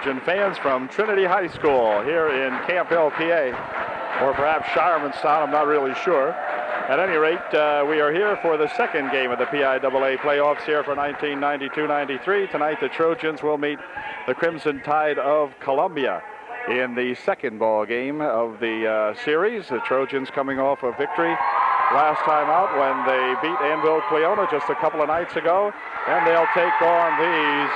Trojan fans from Trinity High School here in Camp Hill, PA, or perhaps Shiremanstown, I'm not really sure. At any rate, we are here for the second game of the PIAA playoffs here for 1992-93. Tonight, the Trojans will meet the Crimson Tide of Columbia in the second ball game of the series. The Trojans coming off a victory last time out when they beat Anvil Cleona just a couple of nights ago, and they'll take on these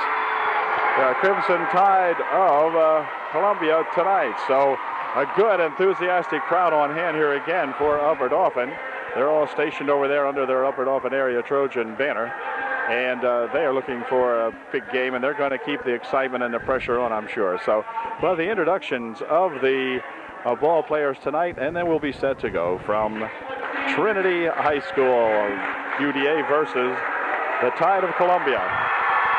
Crimson Tide of Columbia tonight. So a good, enthusiastic crowd on hand here again for Upper Dauphin. They're all stationed over there under their Upper Dauphin area Trojan banner, and they are looking for a big game, and they're going to keep the excitement and the pressure on, I'm sure. So, well, the introductions of the ball players tonight, and then we'll be set to go from Trinity High School, UDA versus the Tide of Columbia.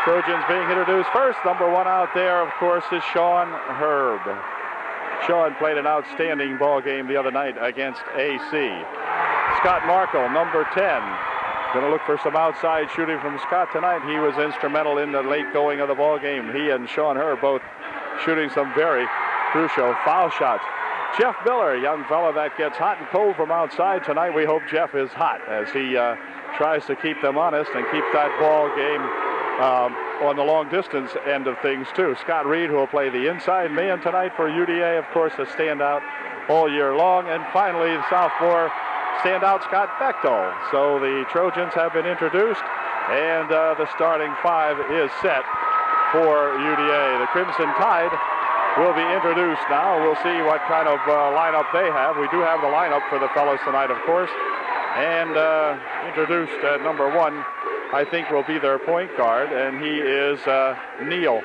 Trojans being introduced first. Number 1 out there, of course, is Sean Herb. Sean played an outstanding ball game the other night against AC. Scott Markle, number 10. Going to look for some outside shooting from Scott tonight. He was instrumental in the late going of the ball game. He and Sean Herb both shooting some very crucial foul shots. Jeff Miller, young fellow that gets hot and cold from outside tonight. We hope Jeff is hot as he tries to keep them honest and keep that ball game on the long distance end of things too. Scott Reed, who will play the inside man tonight for UDA, of course, a standout all year long. And finally, the sophomore standout Scott Bechtel. So the Trojans have been introduced, and the starting 5 is set for UDA. The Crimson Tide will be introduced now. We'll see what kind of lineup they have. We do have the lineup for the fellas tonight, of course. And introduced at number 1, I think, will be their point guard, and he is Neal.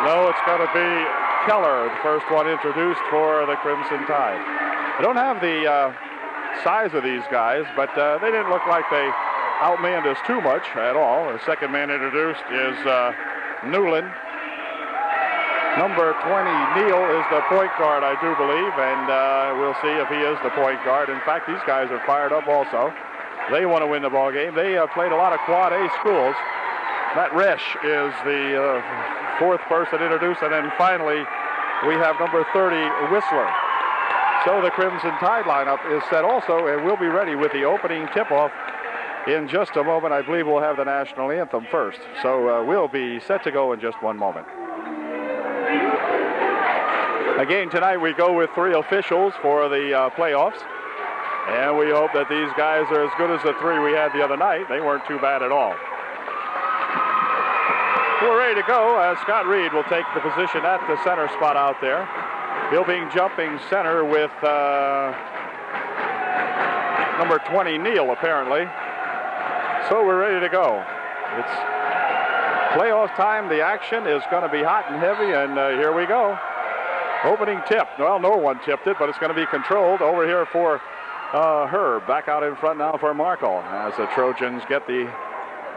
No, it's going to be Keller, the first one introduced for the Crimson Tide. I don't have the size of these guys, but they didn't look like they outmanned us too much at all. The second man introduced is Newland. Number 20, Neal, is the point guard, I do believe, and we'll see if he is the point guard. In fact, these guys are fired up also. They want to win the ball game. They played a lot of Quad A schools. Matt Resch is the 4th person introduced, and then finally we have number 30, Whistler. So the Crimson Tide lineup is set also, and we'll be ready with the opening tip-off in just a moment. I believe we'll have the national anthem first. So we'll be set to go in just one moment. Again, tonight we go with 3 officials for the playoffs. And we hope that these guys are as good as the 3 we had the other night. They weren't too bad at all. We're ready to go. Scott Reed will take the position at the center spot out there. He'll be jumping center with number 20, Neal, apparently. So we're ready to go. It's playoff time. The action is going to be hot and heavy, and here we go. Opening tip. Well, no one tipped it, but it's going to be controlled over here for Herb. Back out in front now for Markle as the Trojans get the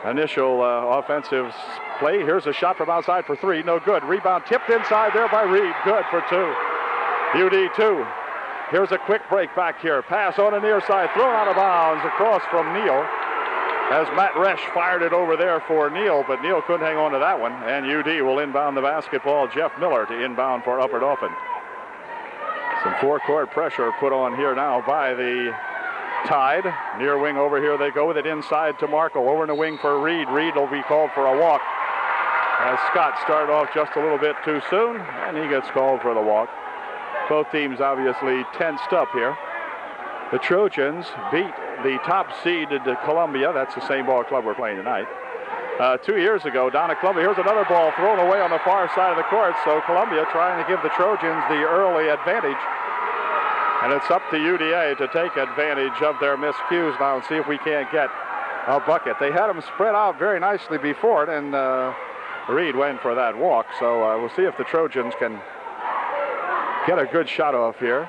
initial offensive play. Here's a shot from outside for 3. No good. Rebound tipped inside there by Reed. Good for 2. UD 2. Here's a quick break back here. Pass on the near side. Thrown out of bounds across from Neal as Matt Resch fired it over there for Neal, but Neal couldn't hang on to that one. And UD will inbound the basketball. Jeff Miller to inbound for Upper Dauphin. Some forecourt pressure put on here now by the Tide. Near wing over here they go with it inside to Markle. Over in the wing for Reed. Reed will be called for a walk as Scott started off just a little bit too soon, and he gets called for the walk. Both teams obviously tensed up here. The Trojans beat the top seeded Columbia. That's the same ball club we're playing tonight. 2 years ago down at Columbia. Here's another ball thrown away on the far side of the court. So Columbia trying to give the Trojans the early advantage. And it's up to UDA to take advantage of their miscues now and see if we can't get a bucket. They had them spread out very nicely before it, and Reed went for that walk. So we'll see if the Trojans can get a good shot off here.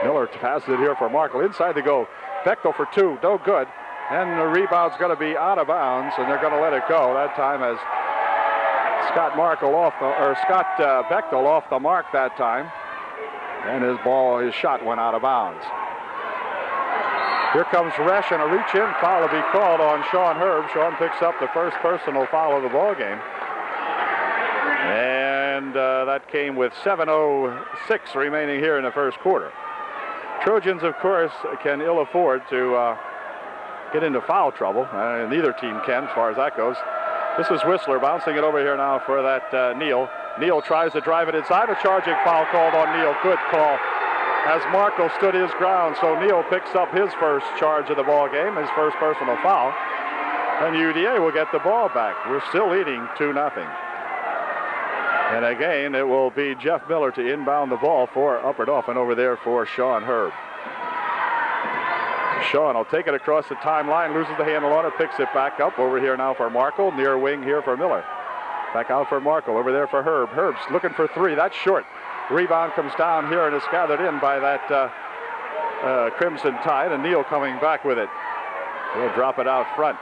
Miller passes it here for Markle. Inside they go. Bechtel for 2. No good. And the rebound's going to be out of bounds, and they're going to let it go. That time as Scott Bechtel off the mark that time. And his shot went out of bounds. Here comes Resch, and a reach-in foul will be called on Sean Herb. Sean picks up the first personal foul of the ball game. That came with 7:06 remaining here in the first quarter. Trojans, of course, can ill afford to get into foul trouble. Neither team can, as far as that goes. This is Whistler bouncing it over here now for that Neal. Neal tries to drive it inside. A charging foul called on Neal. Good call, as Markle stood his ground. So Neal picks up his first charge of the ball game, his first personal foul. And UDA will get the ball back. We're still leading 2-0. And again, it will be Jeff Miller to inbound the ball for Upper Dauphin over there for Sean Herb. Sean will take it across the timeline, loses the handle on it, picks it back up over here now for Markle. Near wing here for Miller. Back out for Markle, over there for Herb. Herb's looking for three. That's short. Rebound comes down here and is gathered in by that Crimson Tide, and Neal coming back with it. He'll drop it out front.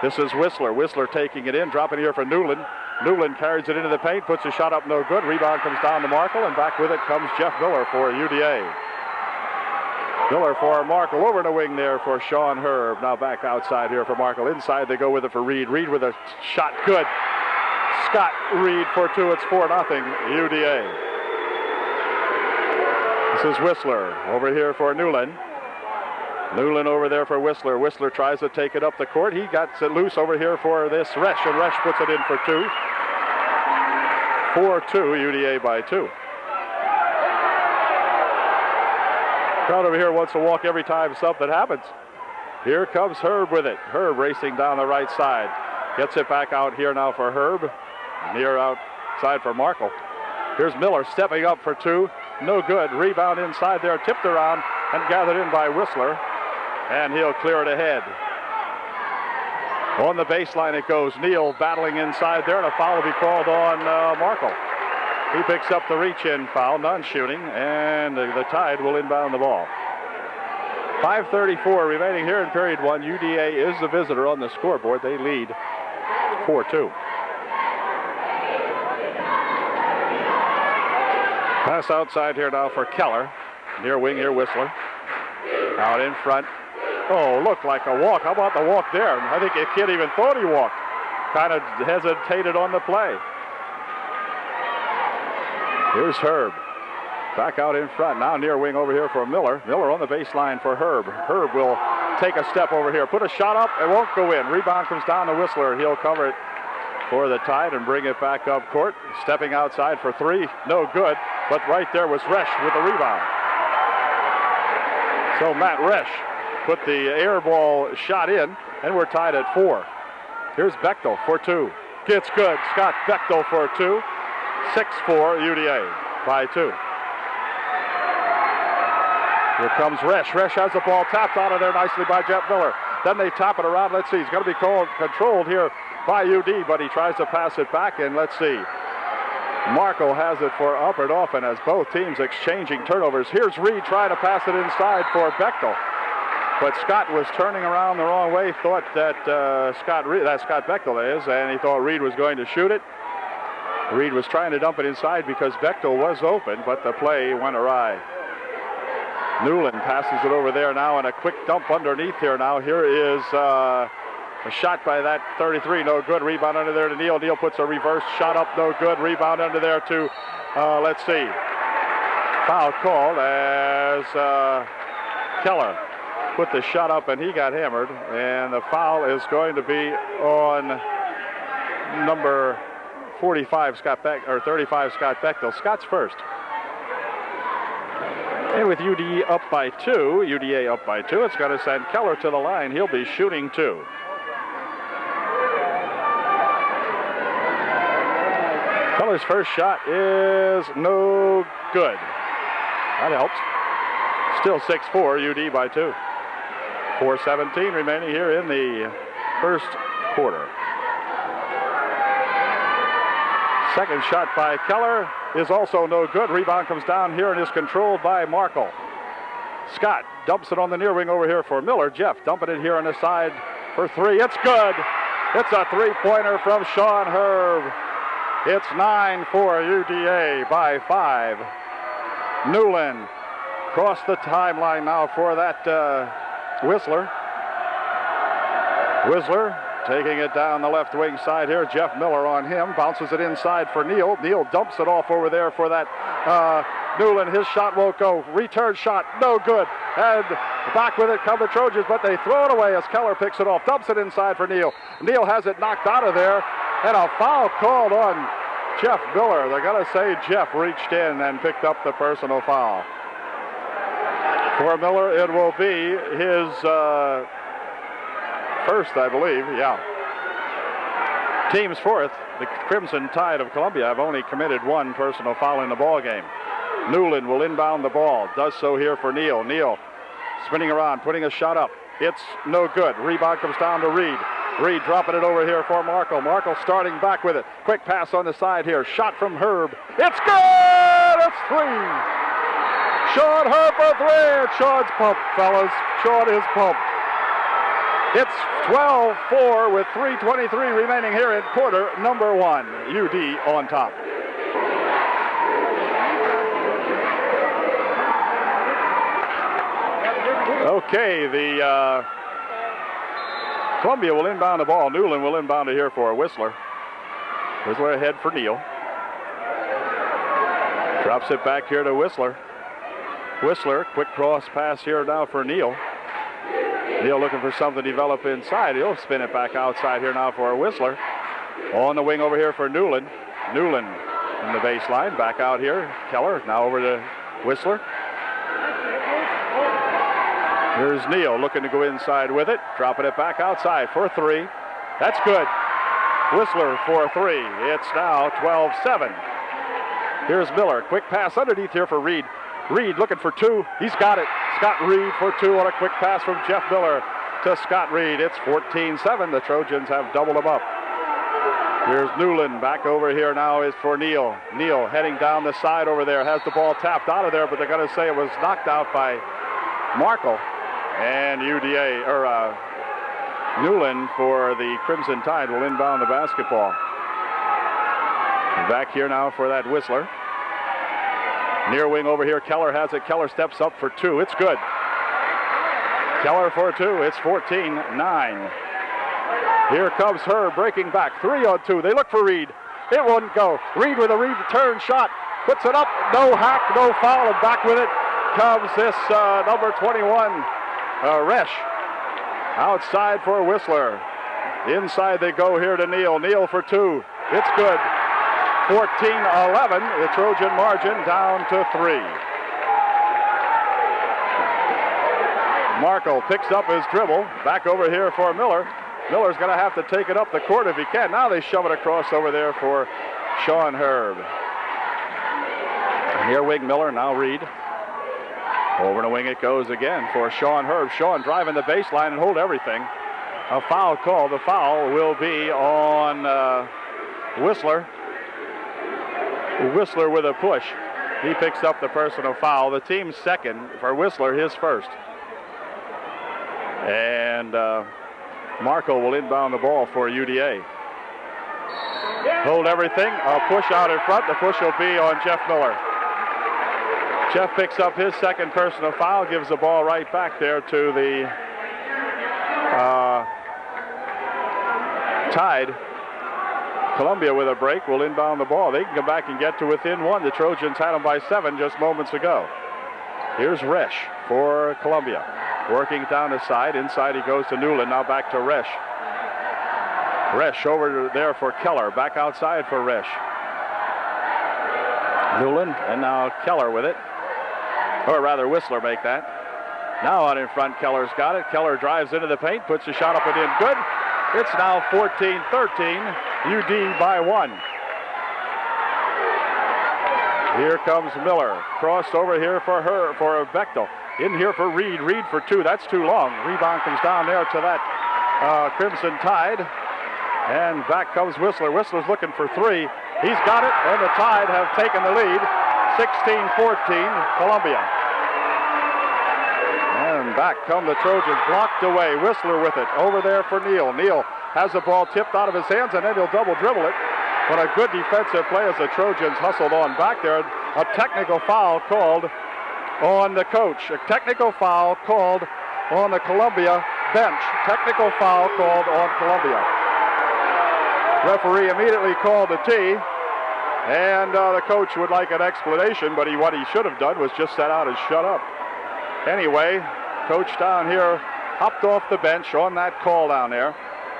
This is Whistler. Whistler taking it in, dropping here for Newland. Newland carries it into the paint, puts a shot up, no good. Rebound comes down to Markle, and back with it comes Jeff Miller for UDA. Miller for Markle, over the wing there for Sean Herb. Now back outside here for Markle. Inside they go with it for Reed. Reed with a shot, good. Scott Reed for two. It's 4-0 UDA. This is Whistler over here for Newland. Newland over there for Whistler. Whistler tries to take it up the court. He got it loose over here for this Resch, and Resch puts it in for two. 4-2, UDA by 2. Crowd over here wants to walk every time something happens. Here comes Herb with it. Herb racing down the right side. Gets it back out here now for Herb. Near outside for Markle. Here's Miller stepping up for two. No good. Rebound inside there, tipped around and gathered in by Whistler. And he'll clear it ahead. On the baseline it goes. Neal battling inside there, and a foul will be called on Markle. He picks up the reach-in foul, non-shooting, and the Tide will inbound the ball. 5:34 remaining here in period one. UDA is the visitor on the scoreboard. They lead 4-2. Pass outside here now for Keller. Near wing here, Whistler. Out in front. Oh, looked like a walk. How about the walk there? I think the kid even thought he walked. Kind of hesitated on the play. Here's Herb. Back out in front. Now near wing over here for Miller. Miller on the baseline for Herb. Herb will take a step over here. Put a shot up. It won't go in. Rebound comes down to Whistler. He'll cover it for the Tide and bring it back up court. Stepping outside for three. No good. But right there was Resch with the rebound. So Matt Resch put the air ball shot in, and we're tied at 4. Here's Bechtel for two. Gets good. Scott Bechtel for two. 6-4 UDA by 2. Here comes Resch. Resch has the ball tapped out of there nicely by Jeff Miller. Then they top it around. Let's see. He's going to be controlled here by UD, but he tries to pass it back, and let's see. Markle has it for Upper Dauphin as both teams exchanging turnovers. Here's Reed trying to pass it inside for Bechtel. But Scott was turning around the wrong way, thought that Scott Bechtel is, and he thought Reed was going to shoot it. Reed was trying to dump it inside because Bechtel was open, but the play went awry. Newland passes it over there now, and a quick dump underneath here now. Here is a shot by that 33, no good. Rebound under there to Neal. Neal puts a reverse shot up, no good. Rebound under there to, let's see, foul called as Keller put the shot up, and he got hammered. And the foul is going to be on number 45, 35, Scott Bechtel. Scott's first. And with UDA up by 2, it's going to send Keller to the line. He'll be shooting 2. Keller's first shot is no good. That helps. Still 6-4, UD by 2. 4:17 remaining here in the first quarter. Second shot by Keller is also no good. Rebound comes down here and is controlled by Markle. Scott dumps it on the near wing over here for Miller. Jeff dumping it here on the side for three. It's good. It's a three-pointer from Sean Herb. It's 9-4 UDA by 5. Newland across the timeline now for that Whistler. Whistler taking it down the left wing side here. Jeff Miller on him. Bounces it inside for Neal. Neal dumps it off over there for that Newland. His shot won't go. Return shot, no good. And back with it come the Trojans, but they throw it away as Keller picks it off. Dumps it inside for Neal. Neal has it knocked out of there. And a foul called on Jeff Miller. They're going to say Jeff reached in and picked up the personal foul. For Miller, it will be his first, I believe. Yeah. Team's fourth. The Crimson Tide of Columbia have only committed one personal foul in the ball game. Newland will inbound the ball. Does so here for Neal. Neal spinning around, putting a shot up. It's no good. Rebound comes down to Reed. Reed dropping it over here for Markle. Markle starting back with it. Quick pass on the side here. Shot from Herb. It's good! It's three! Sean Herb for three. It's Sean's pump, fellas. Sean is pumped. It's 12-4 with 3:23 remaining here in quarter number one. UD on top. Okay, the Columbia will inbound the ball. Newland will inbound it here for Whistler. Whistler ahead for Neal. Drops it back here to Whistler. Whistler, quick cross pass here now for Neal. Neal looking for something to develop inside. He'll spin it back outside here now for Whistler. On the wing over here for Newland. Newland in the baseline. Back out here. Keller now over to Whistler. Here's Neal looking to go inside with it. Dropping it back outside for three. That's good. Whistler for three. It's now 12-7. Here's Miller. Quick pass underneath here for Reed. Reed looking for two. He's got it. Scott Reed for two on a quick pass from Jeff Miller to Scott Reed. It's 14-7. The Trojans have doubled them up. Here's Newland. Back over here now is for Neal. Neal heading down the side over there. Has the ball tapped out of there, but they're going to say it was knocked out by Markle. And UDA, or Newland for the Crimson Tide will inbound the basketball. Back here now for that Whistler. Near wing over here, Keller has it. Keller steps up for two. It's good. Keller for two. It's 14-9. Here comes Herb breaking back. 3 on 2. They look for Reed. It wouldn't go. Reed with a return shot. Puts it up. No hack, no foul. And back with it comes this number 21, Resch. Outside for Whistler. Inside they go here to Neal. Neal for two. It's good. 14-11. The Trojan margin down to 3. Markle picks up his dribble. Back over here for Miller. Miller's going to have to take it up the court if he can. Now they shove it across over there for Sean Herb. Near wing Miller, now Reed. Over the wing it goes again for Sean Herb. Sean driving the baseline and hold everything. A foul call. The foul will be on Whistler. Whistler with a push. He picks up the personal foul. The team's second for Whistler, his first. And Markle will inbound the ball for UDA. Hold everything. A push out in front. The push will be on Jeff Miller. Jeff picks up his second personal foul, gives the ball right back there to the Tide. Columbia with a break will inbound the ball. They can come back and get to within 1. The Trojans had them by 7 just moments ago. Here's Resch for Columbia. Working down the side. Inside he goes to Newland. Now back to Resch. Resch over there for Keller. Back outside for Resch. Newland and now Keller with it. Or rather Whistler make that. Now out in front, Keller's got it. Keller drives into the paint, puts the shot up and in. Good. It's now 14-13. UD by 1. Here comes Miller. Crossed over here for Bechtel. In here for Reed. Reed for 2. That's too long. Rebound comes down there to that Crimson Tide. And back comes Whistler. Whistler's looking for 3. He's got it, and the Tide have taken the lead. 16-14, Columbia. And back come the Trojans, blocked away. Whistler with it, over there for Neal. Neal has the ball tipped out of his hands, and then he'll double dribble it. But a good defensive play as the Trojans hustled on back there. A technical foul called on the coach. A technical foul called on the Columbia bench. technical foul called on Columbia. Referee immediately called the tee, and the coach would like an explanation, but what he should have done was just sat out and shut up. Anyway, coach down here hopped off the bench on that call down there,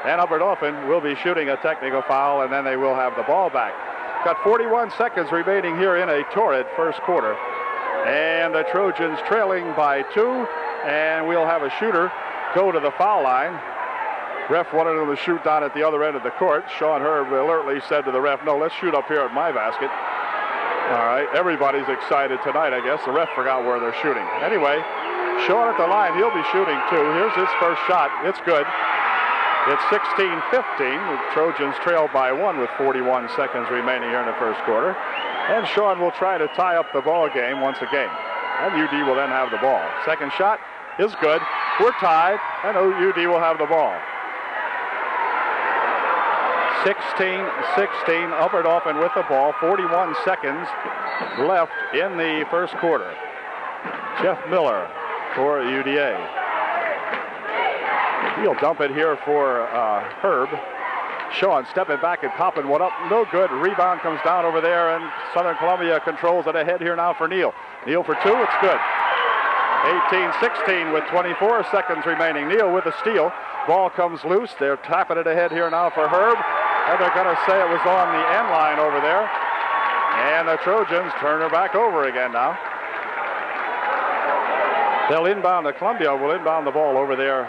and Dauphin will be shooting a technical foul, and then they will have the ball back. Got 41 seconds remaining here in a torrid first quarter, and the Trojans trailing by 2, and we'll have a shooter go to the foul line. Ref wanted him to shoot down at the other end of the court. Sean Herb alertly said to the ref, no, let's shoot up here at my basket. All right, everybody's excited tonight, I guess. The ref forgot where they're shooting. Anyway, Sean at the line, he'll be shooting too. Here's his first shot. It's good. It's 16-15. The Trojans trail by 1 with 41 seconds remaining here in the first quarter. And Sean will try to tie up the ball game once again. And UD will then have the ball. Second shot is good. We're tied, and UD will have the ball. 16-16, Dauphin with the ball. 41 seconds left in the first quarter. Jeff Miller for UDA. He'll dump it here for Herb. Sean stepping back and popping one up. No good. Rebound comes down over there, and Southern Columbia controls it ahead here now for Neal. Neal for 2. It's good. 18-16 with 24 seconds remaining. Neal with a steal. Ball comes loose. They're tapping it ahead here now for Herb. And they're going to say it was on the end line over there. And the Trojans turn her back over again now. They'll inbound to Columbia. Will inbound the ball over there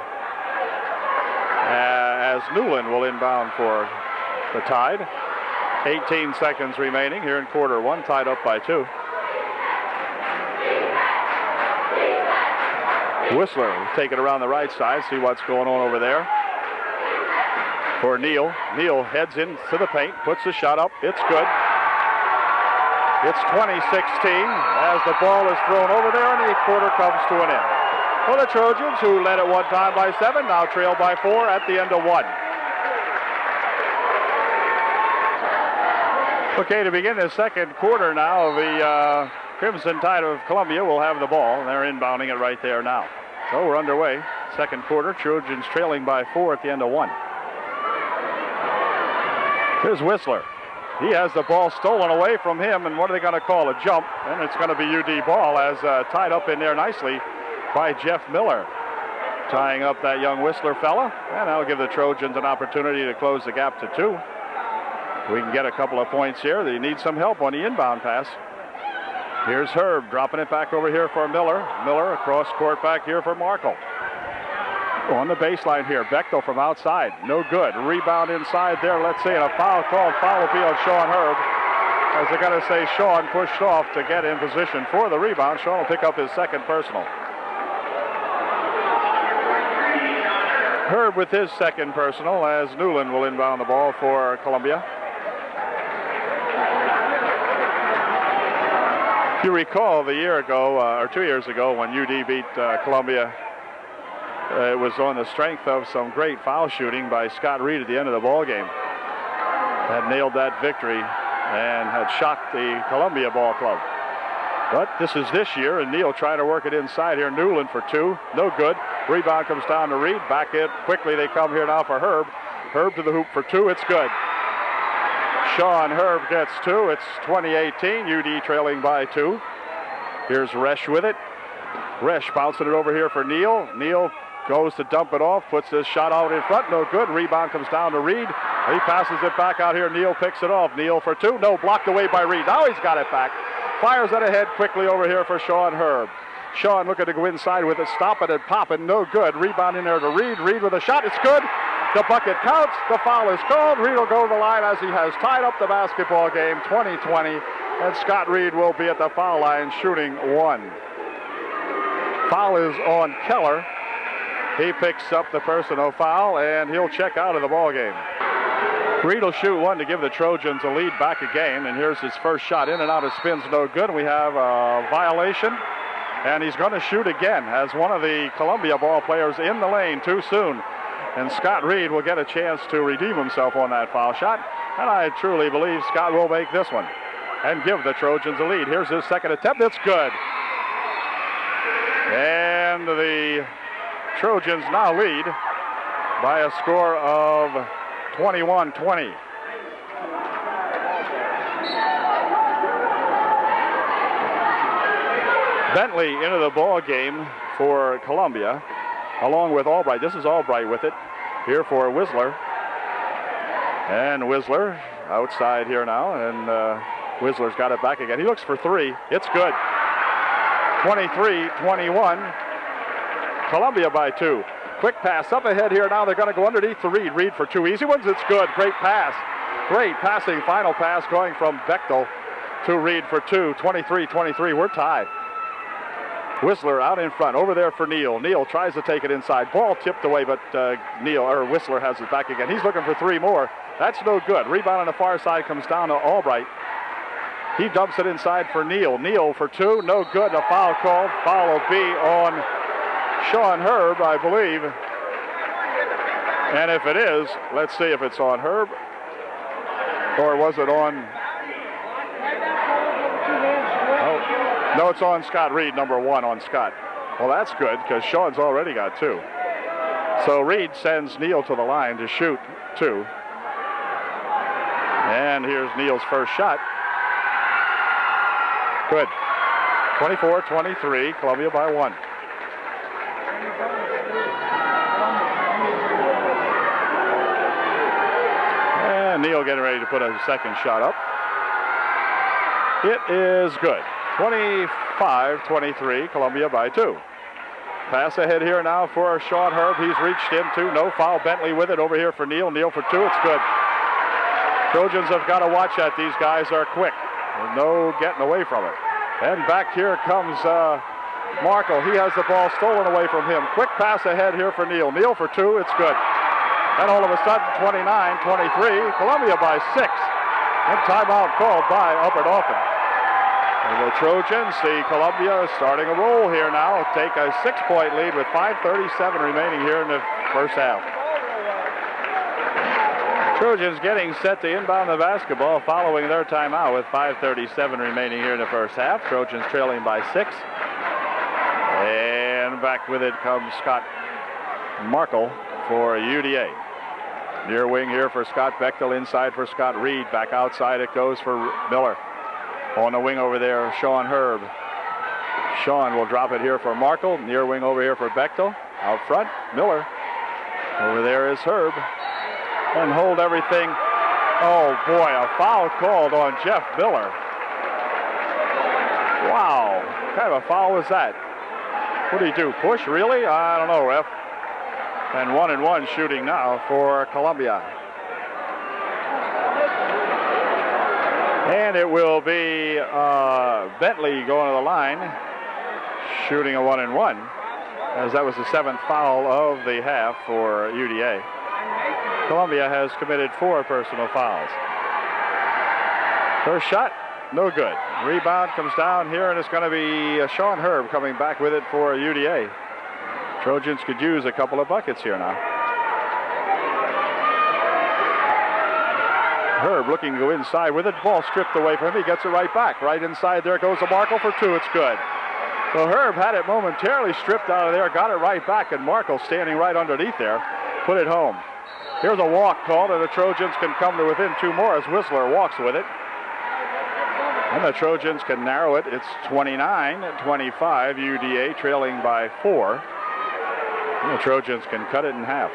as Newland will inbound for the Tide. 18 seconds remaining here in quarter 1, tied up by 2. Whistler will take it around the right side, see what's going on over there. For Neal. Neal heads into the paint, puts the shot up. It's good. It's 20-16 as the ball is thrown over there, and the quarter comes to an end. For the Trojans, who led at one time by 7, now trail by 4 at the end of 1. Okay, to begin the second quarter now, the Crimson Tide of Columbia will have the ball, and they're inbounding it right there now. So we're underway. Second quarter, Trojans trailing by 4 at the end of 1. Here's Whistler. He has the ball stolen away from him, and what are they going to call? A jump, and it's going to be UD ball as tied up in there nicely by Jeff Miller. Tying up that young Whistler fella, and that'll give the Trojans an opportunity to close the gap to 2. We can get a couple of points here. They need some help on the inbound pass. Here's Herb dropping it back over here for Miller. Miller across court back here for Markle. On the baseline here, Bechtel from outside. No good. Rebound inside there. Let's see, and a foul called. Foul will be on Sean Herb. As they're going to say, Sean pushed off to get in position for the rebound. Sean will pick up his second personal. Herb with his second personal as Newland will inbound the ball for Columbia. If you recall, the year ago, or 2 years ago, when UD beat Columbia, it was on the strength of some great foul shooting by Scott Reed at the end of the ball game. Had nailed that victory and had shocked the Columbia ball club. But this is this year, and Neal trying to work it inside here. Newland for 2, no good. Rebound comes down to Reed. Back it quickly. They come here now for Herb. Herb to the hoop for 2. It's good. Sean Herb gets 2. It's 20-18. UD trailing by 2. Here's Resch with it. Resch bouncing it over here for Neal. Neal goes to dump it off. Puts this shot out in front. No good. Rebound comes down to Reed. He passes it back out here. Neal picks it off. Neal for 2. No, blocked away by Reed. Now he's got it back. Fires it ahead quickly over here for Sean Herb. Sean looking to go inside with it. Stop it and pop it. No good. Rebound in there to Reed. Reed with a shot. It's good. The bucket counts. The foul is called. Reed will go to the line as he has tied up the basketball game 20-20. And Scott Reed will be at the foul line shooting 1. Foul is on Keller. He picks up the personal foul, and he'll check out of the ball game. Reed will shoot 1 to give the Trojans a lead back again, and here's his first shot. In and out of spins, no good. We have a violation, and he's going to shoot again as one of the Columbia ball players in the lane too soon. And Scott Reed will get a chance to redeem himself on that foul shot, and I truly believe Scott will make this one and give the Trojans a lead. Here's his second attempt. It's good. And the Trojans now lead by a score of 21-20. Bentley into the ball game for Columbia, along with Albright. This is Albright with it here for Whistler. And Whistler outside here now, and Whistler's got it back again. He looks for three. It's good. 23-21. Columbia by 2. Quick pass up ahead here now. They're going to go underneath to Reed. Reed for 2 easy ones. It's good. Great pass. Great passing final pass going from Bechtel to Reed for 2. 23-23. We're tied. Whistler out in front. Over there for Neal. Neal tries to take it inside. Ball tipped away, but Whistler has it back again. He's looking for 3 more. That's no good. Rebound on the far side comes down to Albright. He dumps it inside for Neal. Neal for 2. No good. A foul called. Foul will be on Sean Herb, I believe. And if it is, let's see if it's on Herb. Or was it on? Oh, no, it's on Scott Reed, number 1 on Scott. Well, that's good because Sean's already got 2. So Reed sends Neal to the line to shoot 2. And here's Neal's first shot. Good. 24-23, Columbia by 1. And Neal getting ready to put a second shot up. It is good. 25-23, Columbia by 2. Pass ahead here now for Sean Herb. He's reached into. No foul. Bentley with it over here for Neal. Neal for 2. It's good. Trojans have got to watch that. These guys are quick. There's no getting away from it. And back here comes Markle. He has the ball stolen away from him. Quick pass ahead here for Neal. Neal for 2. It's good. And all of a sudden, 29-23, Columbia by 6. And timeout called by Upper Dauphin. And the Trojans see Columbia starting a roll here now. Take a 6-point lead with 5:37 remaining here in the first half. Trojans getting set to inbound the basketball following their timeout with 5:37 remaining here in the first half. Trojans trailing by 6. And back with it comes Scott Markle for UDA. Near wing here for Scott Bechtel, inside for Scott Reed. Back outside it goes for Miller. On the wing over there, Sean Herb. Sean will drop it here for Markle. Near wing over here for Bechtel. Out front, Miller. Over there is Herb. And hold everything. Oh boy, a foul called on Jeff Miller. Wow, what kind of a foul was that? What did he do, push really? I don't know, ref. And 1-1 shooting now for Columbia. And it will be Bentley going to the line, shooting a 1-1, as that was the 7th foul of the half for UDA. Columbia has committed 4 personal fouls. First shot, no good. Rebound comes down here, and it's going to be Sean Herb coming back with it for UDA. Trojans could use a couple of buckets here now. Herb looking to go inside with it. Ball stripped away from him. He gets it right back. Right inside there goes a Markle for 2. It's good. So Herb had it momentarily stripped out of there, got it right back, and Markle standing right underneath there, put it home. Here's a walk called, and the Trojans can come to within 2 more as Whistler walks with it. And the Trojans can narrow it. It's 29-25, UDA trailing by 4. And the Trojans can cut it in half.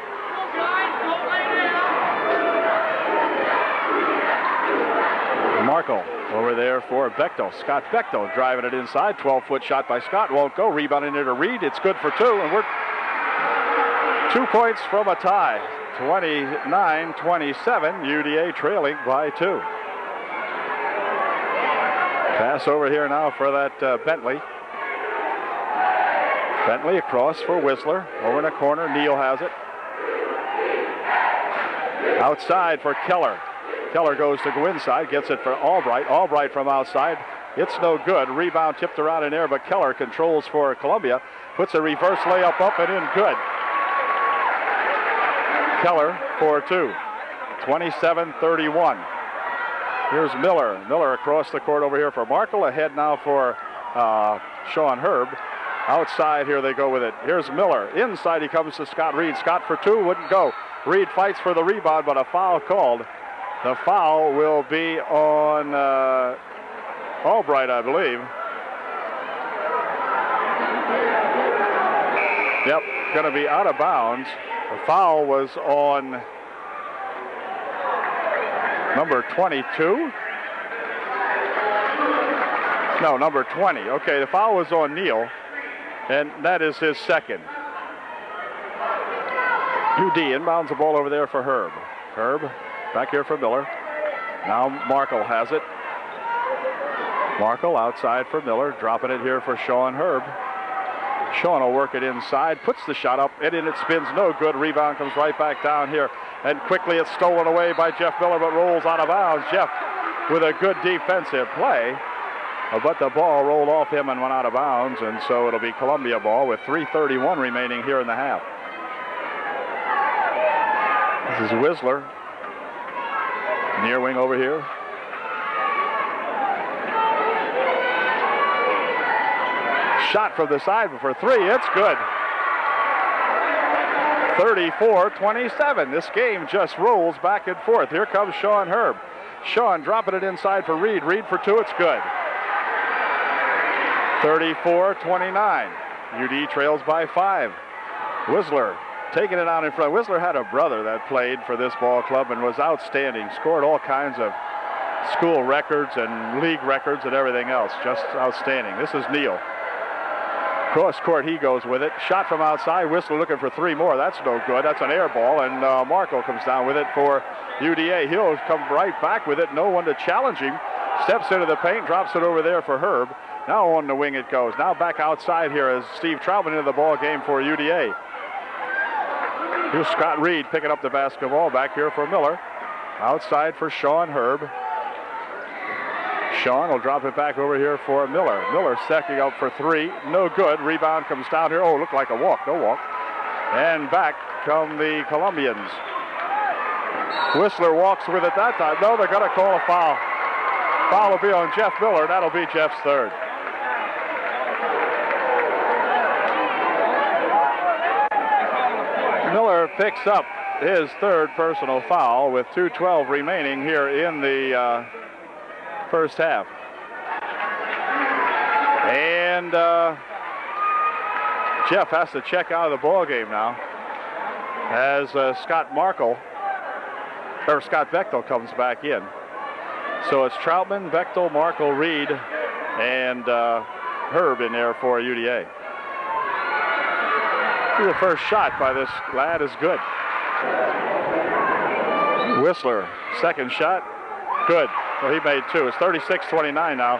Markle over there for Bechtel. Scott Bechtel driving it inside. 12-foot shot by Scott. Won't go. Rebounding it to Reed. It's good for 2. And we're 2 points from a tie. 29-27. UDA trailing by 2. Pass over here now for that Bentley. Bentley across for Whistler. Over in the corner. Neal has it. Outside for Keller. Keller goes to go inside. Gets it for Albright. Albright from outside. It's no good. Rebound tipped around in air, but Keller controls for Columbia. Puts a reverse layup up and in. Good. Keller for 2. 27-31. Here's Miller. Miller across the court over here for Markle. Ahead now for Sean Herb. Outside, here they go with it. Here's Miller. Inside he comes to Scott Reed. Scott for two, wouldn't go. Reed fights for the rebound, but a foul called. The foul will be on Albright, I believe. Yep, going to be out of bounds. The foul was on number 22. No, number 20. Okay, the foul was on Neal, and that is his second. UD inbounds the ball over there for Herb. Herb back here for Miller. Now Markle has it. Markle outside for Miller, dropping it here for Sean Herb. Sean will work it inside, puts the shot up, and in it spins, no good. Rebound comes right back down here, and quickly it's stolen away by Jeff Miller, but rolls out of bounds. Jeff with a good defensive play, but the ball rolled off him and went out of bounds, and so it'll be Columbia ball with 3:31 remaining here in the half. This is Whistler, near wing over here. Shot from the side for three. It's good. 34-27. This game just rolls back and forth. Here comes Sean Herb. Sean dropping it inside for Reed. Reed for two. It's good. 34-29. UD trails by 5. Whistler taking it out in front. Whistler had a brother that played for this ball club and was outstanding. Scored all kinds of school records and league records and everything else. Just outstanding. This is Neal. Cross court, he goes with it. Shot from outside. Whistler looking for 3 more. That's no good. That's an air ball, and Markle comes down with it for UDA. He'll come right back with it. No one to challenge him. Steps into the paint, drops it over there for Herb. Now on the wing it goes. Now back outside here as Steve Troutman into the ball game for UDA. Here's Scott Reed picking up the basketball back here for Miller. Outside for Sean Herb. Sean will drop it back over here for Miller. Miller stacking up for 3. No good. Rebound comes down here. Oh, looked like a walk. No walk. And back come the Columbians. Whistler walks with it that time. No, they're going to call a foul. Foul will be on Jeff Miller. That'll be Jeff's third. Miller picks up his third personal foul with 2:12 remaining here in the first half. And Jeff has to check out of the ball game now as Scott Bechtel comes back in. So it's Troutman, Bechtel, Markle, Reed, and Herb in there for UDA. The first shot by this lad is good. Whistler, second shot, good. Well, he made 2. It's 36-29 now.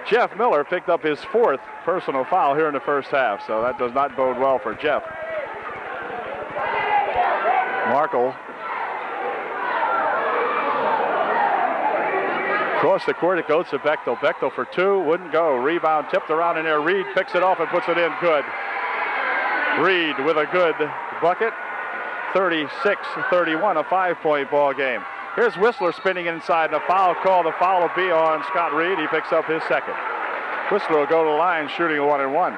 Jeff Miller picked up his 4th personal foul here in the first half, so that does not bode well for Jeff. Markle. Across the court it goes to Bechtel. Bechtel for 2, wouldn't go. Rebound tipped around in there. Reed picks it off and puts it in. Good. Reed with a good bucket. 36-31, a 5-point ball game. Here's Whistler spinning inside, and a foul call. The foul will be on Scott Reed. He picks up his second. Whistler will go to the line shooting a 1-and-1.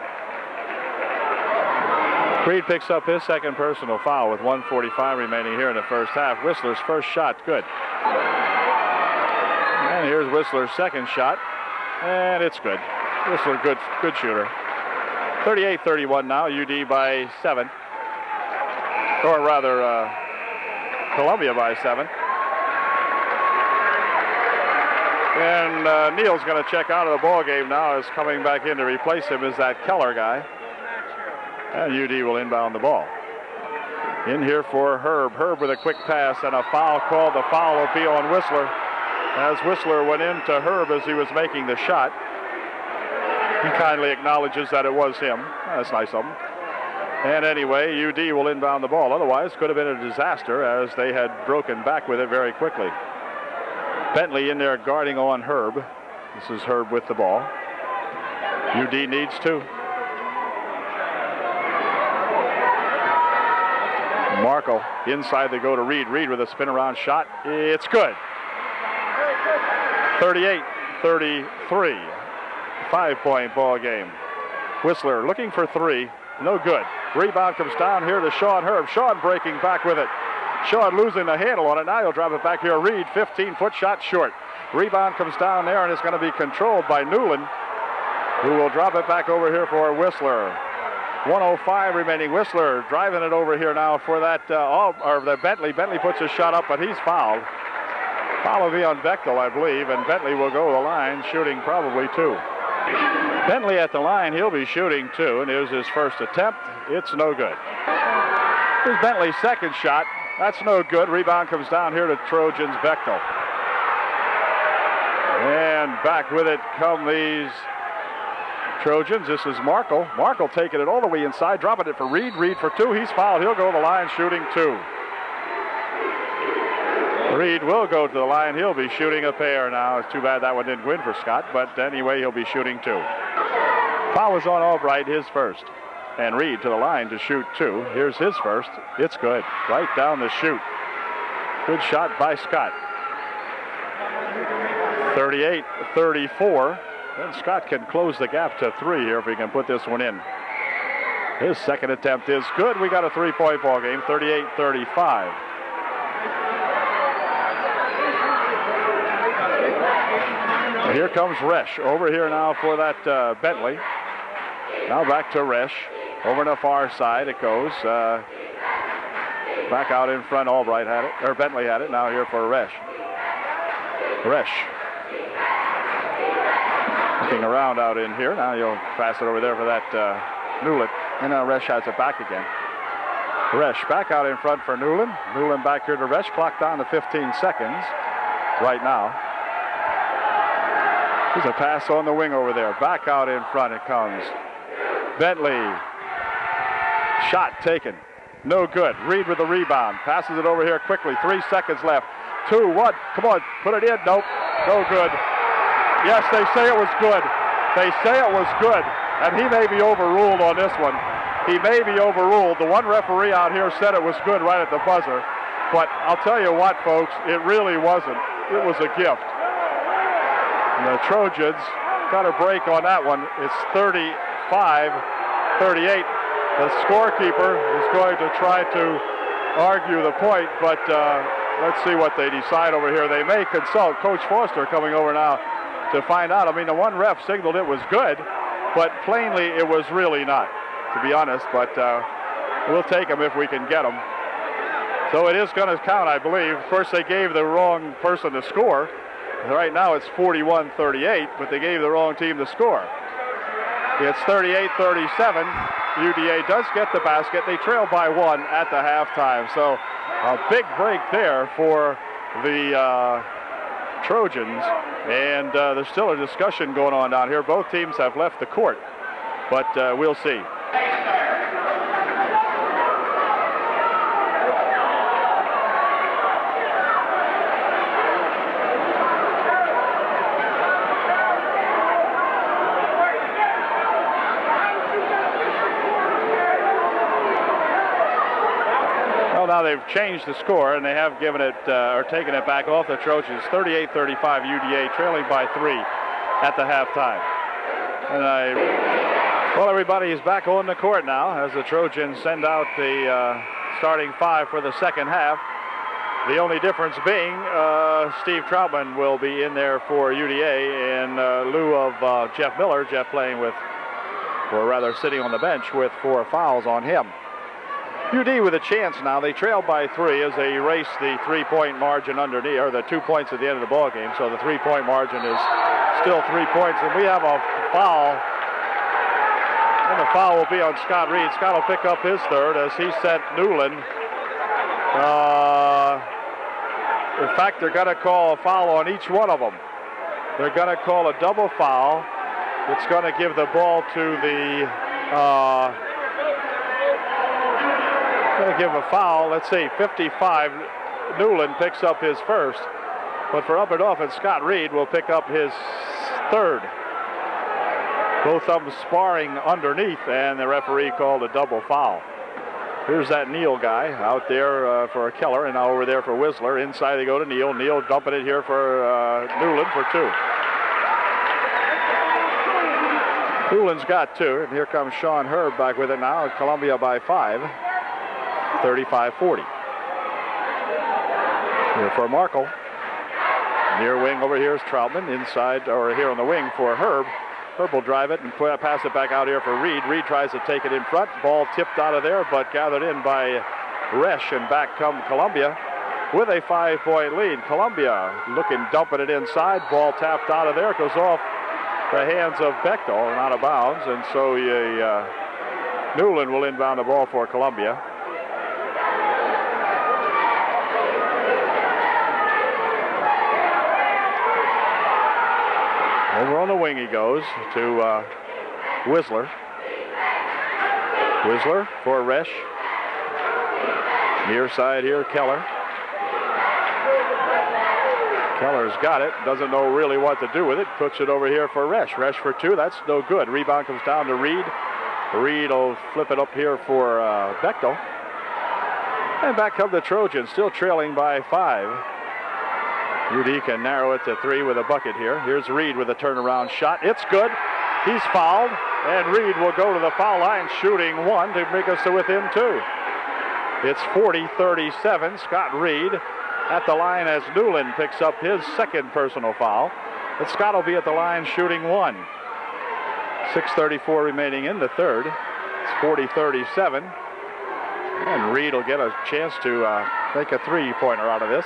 Reed picks up his second personal foul with 1:45 remaining here in the first half. Whistler's first shot, good. And here's Whistler's second shot, and it's good. Whistler, good shooter. 38-31 now, UD by 7. Or rather, Columbia by 7. And Neal's going to check out of the ball game now. As coming back in to replace him is that Keller guy. And UD will inbound the ball. In here for Herb. Herb with a quick pass and a foul called. The foul will be on Whistler. As Whistler went into Herb as he was making the shot. He kindly acknowledges that it was him. That's nice of him. And anyway, UD will inbound the ball. Otherwise, could have been a disaster as they had broken back with it very quickly. Bentley in there guarding on Herb. This is Herb with the ball. UD needs 2. Markle inside, they go to Reed. Reed with a spin around shot. It's good. 38-33. 5-point ball game. Whistler looking for three. No good. Rebound comes down here to Sean Herb. Sean breaking back with it. Sean losing the handle on it. Now he'll drop it back here. Reed, 15-foot shot short. Rebound comes down there and is going to be controlled by Newland, who will drop it back over here for Whistler. 1:05 remaining. Whistler driving it over here now for that, the Bentley. Bentley puts a shot up, but he's fouled. Foul will be on Bechtel, I believe, and Bentley will go to the line, shooting probably two. Bentley at the line, he'll be shooting two, and it was his first attempt. It's no good. Here's Bentley's second shot. That's no good. Rebound comes down here to Trojans' Bechtel. And back with it come these Trojans. This is Markle. Markle taking it all the way inside, dropping it for Reed. Reed for two. He's fouled. He'll go to the line shooting two. Reed will go to the line. He'll be shooting a pair now. It's too bad that one didn't win for Scott, but anyway, he'll be shooting two. Foul was on Albright, his first. And Reed to the line to shoot two. Here's his first. It's good. Right down the chute. Good shot by Scott. 38-34. Then Scott can close the gap to three here if he can put this one in. His second attempt is good. We got a three-point ball game, 38-35. Here comes Resch over here now for that Bentley. Now back to Resch. Over on the far side it goes. Back out in front, Albright had it, or Bentley had it. Now here for Resch. Resch. Looking around out in here. Now you'll pass it over there for that Newland. And now Resch has it back again. Resch back out in front for Newland. Newland back here to Resch. Clock down to 15 seconds right now. There's a pass on the wing over there. Back out in front it comes. Bentley. Shot taken. No good. Reed with the rebound. Passes it over here quickly. 3 seconds left. 2-1. Come on. Put it in. Nope. No good. Yes, they say it was good. They say it was good. And he may be overruled on this one. He may be overruled. The one referee out here said it was good right at the buzzer. But I'll tell you what, folks, it really wasn't. It was a gift. And the Trojans got a break on that one. It's 35-38. The scorekeeper is going to try to argue the point, but let's see what they decide over here. They may consult Coach Foster coming over now to find out. I mean, the one ref signaled it was good, but plainly it was really not, to be honest. But we'll take them if we can get them. So it is going to count, I believe. Of course, they gave the wrong person to score. Right now it's 41-38, but they gave the wrong team the score. It's 38-37. UDA does get the basket. They trail by one at the halftime. So a big break there for the Trojans. And there's still a discussion going on down here. Both teams have left the court, but we'll see. Now they've changed the score, and they have given it or taken it back off the Trojans. 38-35 UDA, trailing by 3 at the halftime. And well, everybody is back on the court now as the Trojans send out the starting 5 for the second half. The only difference being Steve Troutman will be in there for UDA in lieu of Jeff Miller. Jeff playing with, or rather sitting on the bench with 4 fouls on him. UD with a chance now. They trail by 3 as they race the 3-point margin underneath, or the 2 points at the end of the ball game. So the 3-point margin is still 3 points, and we have a foul. And the foul will be on Scott Reed. Scott will pick up his third as he sent Newland. In fact, they're going to call a foul on each one of them. They're going to call a double foul. It's going to give the ball to the going to give a foul. Let's see, 55. Newland picks up his first, but for up and off, and Scott Reed will pick up his third. Both of them sparring underneath, and the referee called a double foul. Here's that Neal guy out there for Keller, and now over there for Whistler. Inside they go to Neal. Neal dumping it here for Newland for 2. Newland's got 2, and here comes Sean Herb back with it now. Columbia by 5, 35-40. Here for Markle. Near wing over here is Troutman. Inside, or here on the wing for Herb. Herb will drive it and pass it back out here for Reed. Reed tries to take it in front. Ball tipped out of there, but gathered in by Resch, and back come Columbia with a 5-point lead. Columbia looking, dumping it inside. Ball tapped out of there. Goes off the hands of Bechtel and out of bounds, and so Newland will inbound the ball for Columbia. Over on the wing he goes to Whistler. Whistler for Resch. Near side here, Keller. Keller's got it. Doesn't know really what to do with it. Puts it over here for Resch. Resch for 2. That's no good. Rebound comes down to Reed. Reed will flip it up here for Bechtel. And back come the Trojans, still trailing by 5. UD can narrow it to 3 with a bucket here. Here's Reed with a turnaround shot. It's good. He's fouled. And Reed will go to the foul line, shooting 1 to make us to within 2. It's 40-37. Scott Reed at the line as Newland picks up his second personal foul. But Scott will be at the line shooting 1. 6:34 remaining in the third. It's 40-37. And Reed will get a chance to make a 3-pointer out of this.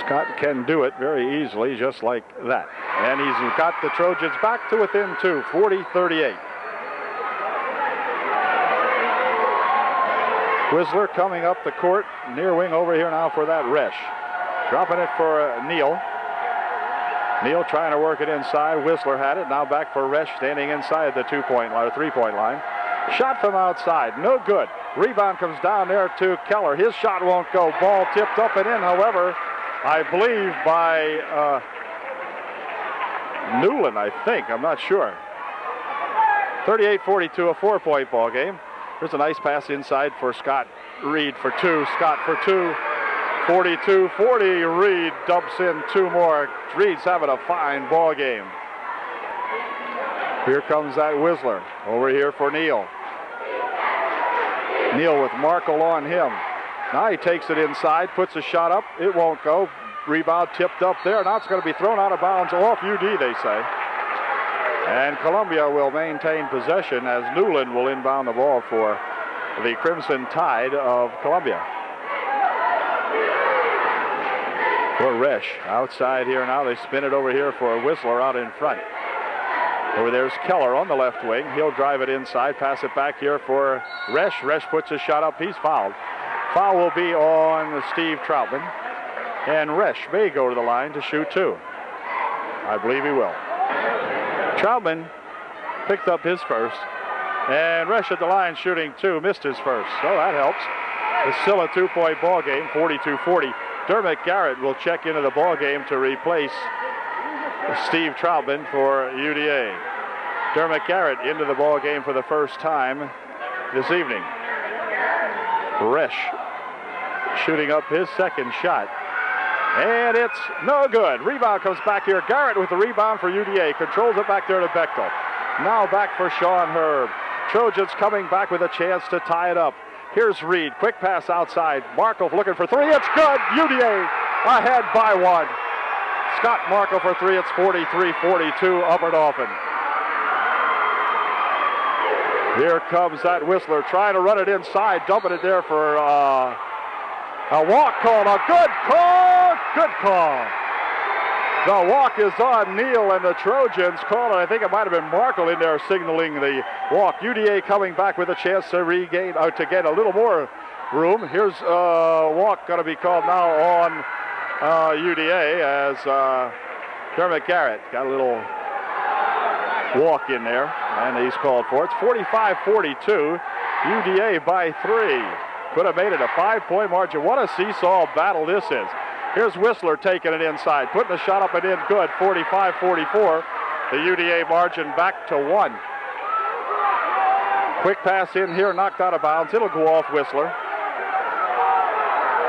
Scott can do it very easily, just like that. And he's got the Trojans back to within 2, 40-38. Whistler coming up the court, near wing over here now for that Resch. Dropping it for Neal. Neal trying to work it inside. Whistler had it. Now back for Resch, standing inside the 2-point line, or 3-point line. Shot from outside, no good. Rebound comes down there to Keller. His shot won't go. Ball tipped up and in, however, I believe by Newland, I think. I'm not sure. 38-42, a 4-point ball game. There's a nice pass inside for Scott Reed for 2. Scott for 2. 42-40. Reed dumps in 2 more. Reed's having a fine ball game. Here comes that Whistler. Over here for Neal. Neal with Markle on him. Now he takes it inside, puts a shot up. It won't go. Rebound tipped up there. Now it's going to be thrown out of bounds off UD, they say. And Columbia will maintain possession as Newland will inbound the ball for the Crimson Tide of Columbia. For Resch, outside here now. They spin it over here for Whistler out in front. Over there's Keller on the left wing. He'll drive it inside, pass it back here for Resch. Resch puts a shot up. He's fouled. Foul will be on Steve Troutman. And Resch may go to the line to shoot 2. I believe he will. Troutman picked up his first. And Resch at the line shooting 2, missed his first. So that helps. It's still a 2-point ball game, 42-40. Dermot Garrett will check into the ball game to replace Steve Troutman for UDA. Dermot Garrett into the ball game for the first time this evening. Resch shooting up his second shot. And it's no good. Rebound comes back here. Garrett with the rebound for UDA. Controls it back there to Bechtel. Now back for Sean Herb. Trojans coming back with a chance to tie it up. Here's Reed. Quick pass outside. Markle looking for 3. It's good. UDA ahead by 1. Scott Markle for 3. It's 43-42 Upper Dauphin. Here comes that Whistler trying to run it inside. Dumping it there for a walk call. A good call. Good call. The walk is on Neal, and the Trojans call it. I think it might have been Markle in there signaling the walk. UDA coming back with a chance to regain, to get a little more room. Here's a walk going to be called now on UDA as Dermot Garrett got a little walk in there, and he's called for it. It's 45-42. UDA by 3. Could have made it a 5-point margin. What a seesaw battle this is. Here's Whistler taking it inside, putting the shot up and in good, 45-44. The UDA margin back to 1. Quick pass in here, knocked out of bounds. It'll go off Whistler.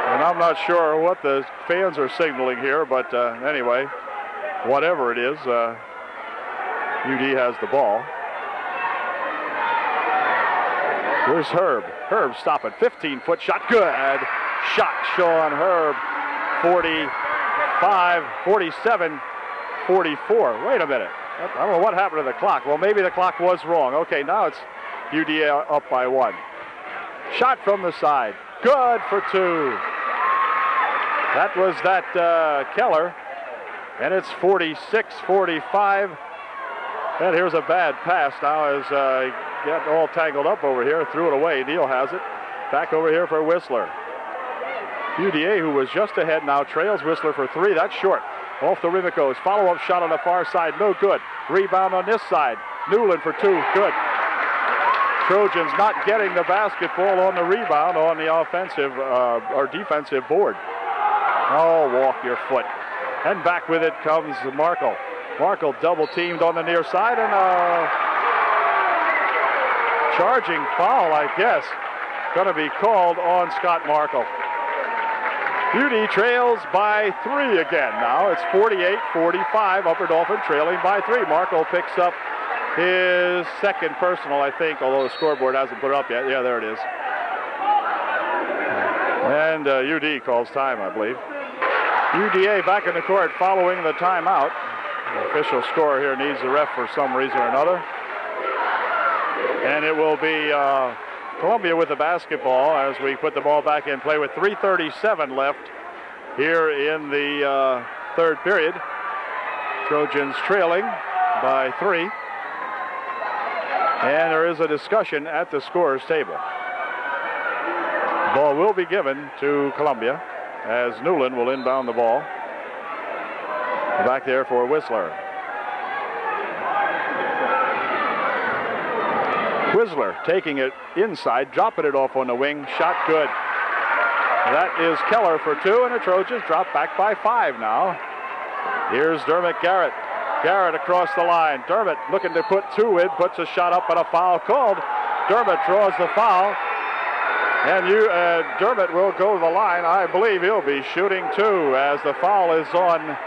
And I'm not sure what the fans are signaling here, but anyway, whatever it is, UD has the ball. Here's Herb. Herb stopping. 15-foot shot. Good shot. Sean Herb. 45, 47, 44. Wait a minute. I don't know what happened to the clock. Well, maybe the clock was wrong. Okay, now it's UDA up by 1. Shot from the side. Good for 2. That was Keller. And it's 46-45. And here's a bad pass now as get all tangled up over here. Threw it away. Neal has it. Back over here for Whistler. UDA, who was just ahead, now trails Whistler for 3. That's short. Off the rim it goes. Follow-up shot on the far side. No good. Rebound on this side. Newland for 2. Good. Trojans not getting the basketball on the rebound on the offensive or defensive board. Oh, walk your foot. And back with it comes Markle. Markle double teamed on the near side, and charging foul, I guess, going to be called on Scott Markle. UD trails by 3 again now. It's 48-45. Upper Dauphin trailing by 3. Markle picks up his second personal, I think, although the scoreboard hasn't put it up yet. Yeah, there it is. And UD calls time, I believe. UDA back in the court following the timeout. The official score here needs the ref for some reason or another. And it will be Columbia with the basketball as we put the ball back in play with 3:37 left here in the third period. Trojans trailing by 3. And there is a discussion at the scorer's table. The ball will be given to Columbia as Newland will inbound the ball. Back there for Whistler. Whistler taking it inside, dropping it off on the wing. Shot good. That is Keller for 2, and the Trojans drop back by 5 now. Here's Dermot Garrett. Garrett across the line. Dermot looking to put 2 in, puts a shot up and a foul called. Dermot draws the foul. And Dermot will go to the line. I believe he'll be shooting 2 as the foul is on.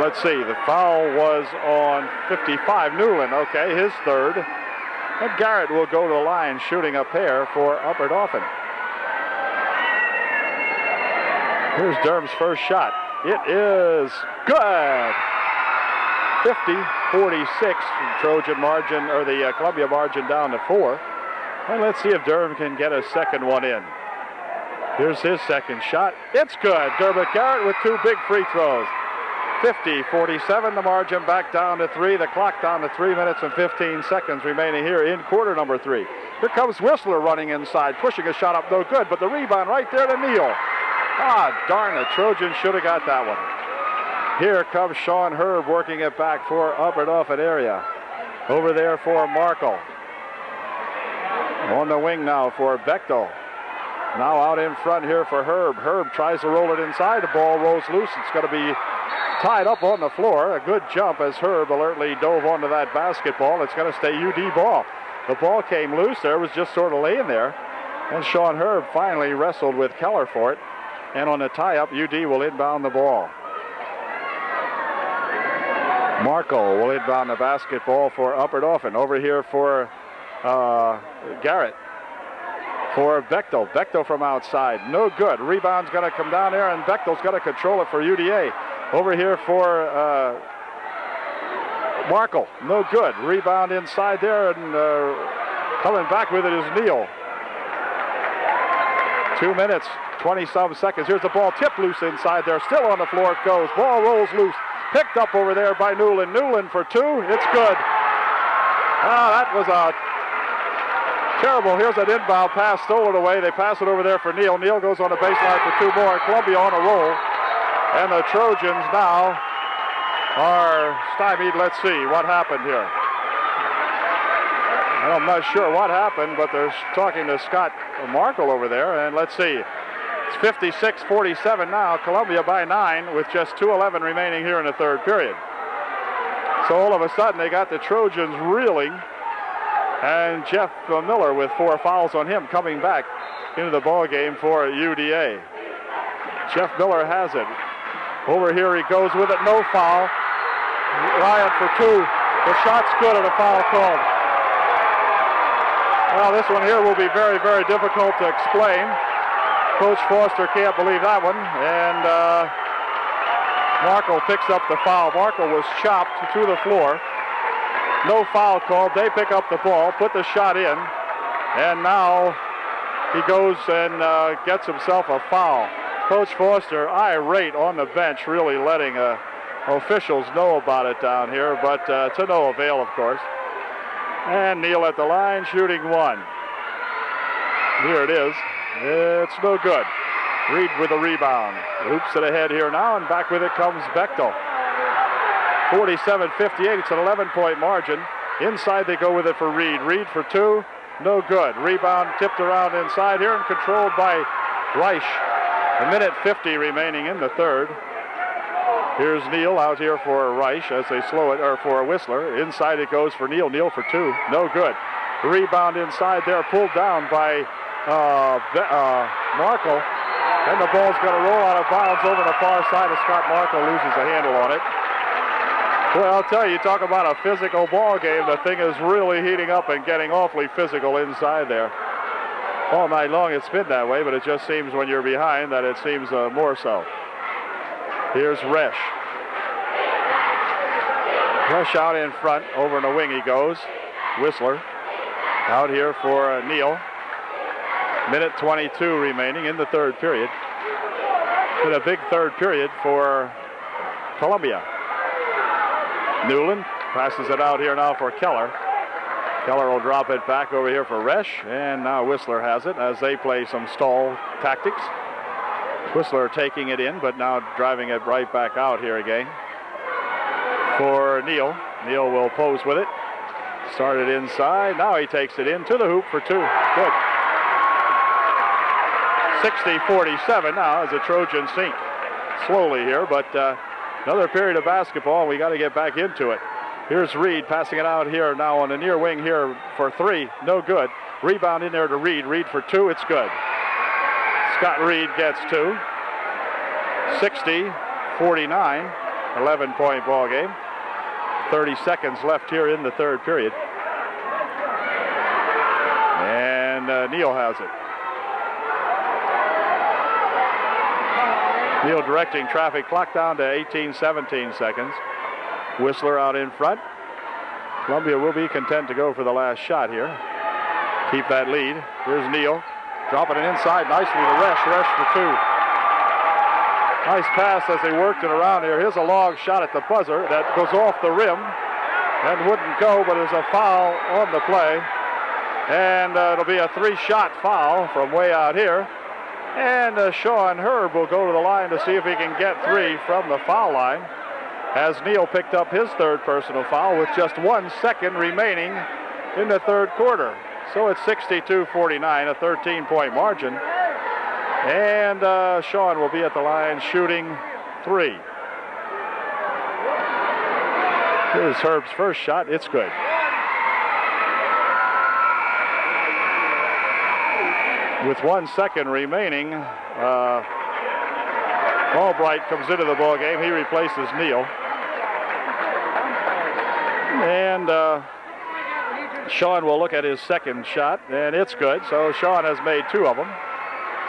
Let's see, the foul was on 55, Newland. Okay, his third. And Garrett will go to the line shooting a pair for Upper Dauphin. Here's Derm's first shot. It is good. 50-46, Trojan margin, or the Columbia margin down to 4. And let's see if Derm can get a second one in. Here's his second shot. It's good. Dermot Garrett with 2 big free throws. 50-47, the margin back down to 3. The clock down to 3 minutes and 15 seconds remaining here in quarter number 3. Here comes Whistler running inside, pushing a shot up, no good, but the rebound right there to Neal. Ah, darn it, Trojans should have got that one. Here comes Sean Herb working it back for Upper Dauphin area. Over there for Markle. On the wing now for Bechtel. Now out in front here for Herb. Herb tries to roll it inside. The ball rolls loose. It's going to be tied up on the floor. A good jump as Herb alertly dove onto that basketball. It's going to stay UD ball. The ball came loose there. It was just sort of laying there. And Sean Herb finally wrestled with Keller for it. And on the tie-up, UD will inbound the ball. Markle will inbound the basketball for Upper Dauphin. Over here for Garrett. For Bechtel. Bechtel from outside. No good. Rebound's going to come down there, and Bechtel's going to control it for UDA. Over here for Markle. No good. Rebound inside there, and coming back with it is Neal. 2 minutes, 20-some seconds. Here's the ball tipped loose inside there. Still on the floor it goes. Ball rolls loose. Picked up over there by Newland. Newland for 2. It's good. That was a terrible. Here's an inbound pass stolen away. They pass it over there for Neal. Neal goes on the baseline for 2 more. Columbia on a roll. And the Trojans now are stymied. Let's see what happened here. I'm not sure what happened, but they're talking to Scott Markle over there. And let's see. It's 56-47 now. Columbia by 9 with just 2:11 remaining here in the third period. So all of a sudden they got the Trojans reeling. And Jeff Miller with 4 fouls on him coming back into the ball game for UDA. Jeff Miller has it. Over here he goes with it. No foul. Ryan for two. The shot's good and a foul called. Well, this one here will be very, very difficult to explain. Coach Foster can't believe that one. And Markle picks up the foul. Markle was chopped to the floor. No foul called. They pick up the ball, put the shot in, and now he goes and gets himself a foul. Coach Foster irate on the bench, really letting officials know about it down here, but to no avail, of course. And Neal at the line, shooting one. Here it is. It's no good. Reed with a rebound. Hoops it ahead here now, and back with it comes Bechtel. 47-58. It's an 11-point margin. Inside they go with it for Reed. Reed for two. No good. Rebound tipped around inside here and controlled by Reich. A minute 50 remaining in the third. Here's Neal out here for Reich as they slow it, or for Whistler. Inside it goes for Neal. Neal for two. No good. Rebound inside there, pulled down by Markle. And the ball's going to roll out of bounds over the far side as Scott Markle loses a handle on it. Well, I'll tell you, talk about a physical ball game. The thing is really heating up and getting awfully physical inside there. All night long it's been that way, but it just seems when you're behind that it seems more so. Here's Resch. Resch out in front. Over in the wing he goes. Whistler out here for Neal. Minute 22 remaining in the third period. Been a big third period for Columbia. Newland passes it out here now for Keller. Keller will drop it back over here for Resch, and now Whistler has it as they play some stall tactics. Whistler taking it in, but now driving it right back out here again for Neal. Neal will pose with it. Started inside. Now he takes it in to the hoop for two. Good. 60-47 now as the Trojans sink slowly here, but another period of basketball. We got to get back into it. Here's Reed passing it out here now on the near wing here for three. No good. Rebound in there to Reed. Reed for two. It's good. Scott Reed gets two. 60-49. 11-point ball game. 30 seconds left here in the third period. And Neal has it. Neal directing traffic. Clock down to 18-17 seconds. Whistler out in front. Columbia will be content to go for the last shot here. Keep that lead. Here's Neal. Dropping it inside nicely to Resch. Resch for two. Nice pass as they worked it around here. Here's a long shot at the buzzer that goes off the rim and wouldn't go, but there's a foul on the play. And it'll be a three-shot foul from way out here. And Sean Herb will go to the line to see if he can get three from the foul line, as Neal picked up his third personal foul with just 1 second remaining in the third quarter. So it's 62-49, a 13-point margin. And Sean will be at the line shooting three. Here's Herb's first shot. It's good. With 1 second remaining, Albright comes into the ball game. He replaces Neal. And Sean will look at his second shot, and it's good. So Sean has made two of them.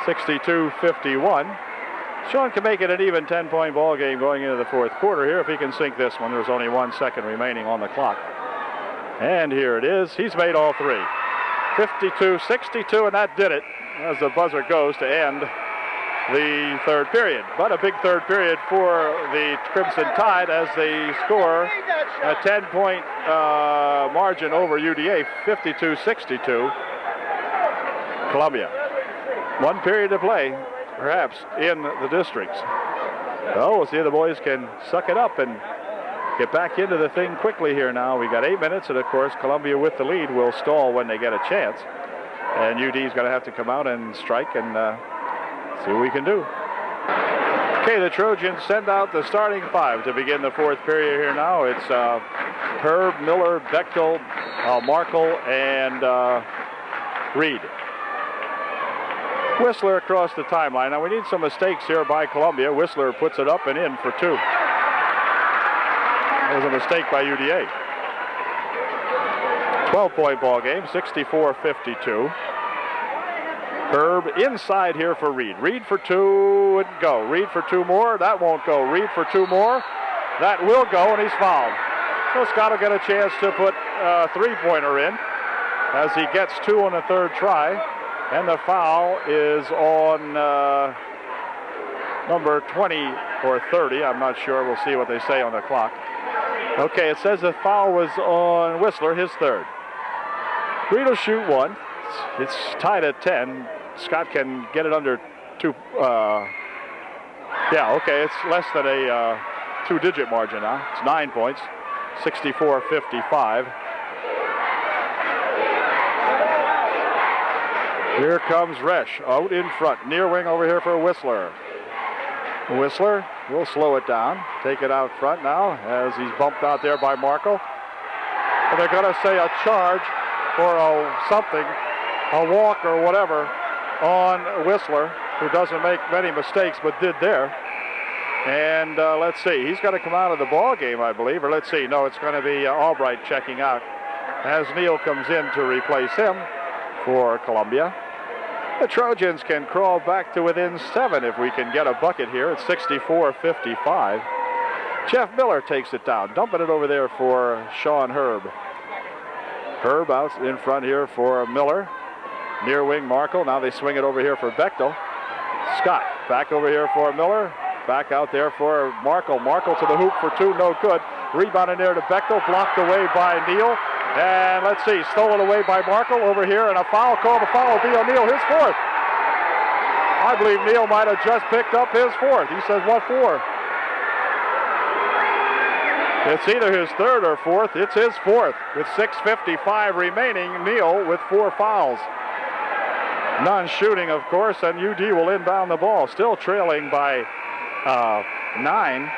62-51. Sean can make it an even 10-point ball game going into the fourth quarter here if he can sink this one. There's only 1 second remaining on the clock. And here it is. He's made all three. 52-62, and that did it as the buzzer goes to end the third period. But a big third period for the Crimson Tide as they score a 10-point margin over UDA, 52-62. Columbia. One period to play, perhaps, in the districts. So we'll see if the boys can suck it up and get back into the thing quickly here now. We got 8 minutes, and of course, Columbia with the lead will stall when they get a chance. And UD's going to have to come out and strike and see what we can do. Okay, the Trojans send out the starting five to begin the fourth period here now. It's Herb, Miller, Bechtel, Markle, and Reed. Whistler across the timeline. Now we need some mistakes here by Columbia. Whistler puts it up and in for two. It was a mistake by UDA. 12-point ball game, 64-52. Herb inside here for Reed. Reed for two and go. Reed for two more. That won't go. Reed for two more. That will go, and he's fouled. So Scott will get a chance to put a three-pointer in as he gets two on the third try. And the foul is on number 20 or 30. I'm not sure. We'll see what they say on the clock. Okay, it says the foul was on Whistler, his third. Reed will shoot one. It's tied at 10. Scott can get it under two. Yeah, okay, it's less than a two-digit margin now. It's 9 points, 64-55. Here comes Resch out in front. Near wing over here for Whistler. Whistler will slow it down, take it out front now as he's bumped out there by Markle. And they're going to say a charge or something, a walk or whatever on Whistler, who doesn't make many mistakes but did there. And let's see, he's going to come out of the ball game, I believe, or let's see, no, it's going to be Albright checking out as Neal comes in to replace him for Columbia. The Trojans can crawl back to within 7 if we can get a bucket here. It's 64-55. Jeff Miller takes it down, dumping it over there for Sean Herb. Herb out in front here for Miller. Near wing Markle. Now they swing it over here for Bechtel. Scott back over here for Miller. Back out there for Markle. Markle to the hoop for two, no good. Rebound in there to Bechtel, blocked away by Neal. And let's see, stolen away by Markle over here, and a foul call. The foul will be on Neal, his fourth. I believe Neal might have just picked up his fourth. He says, what for? It's either his third or fourth. It's his fourth. With 6:55 remaining, Neal with 4 fouls. None shooting, of course, and UD will inbound the ball. Still trailing by 9.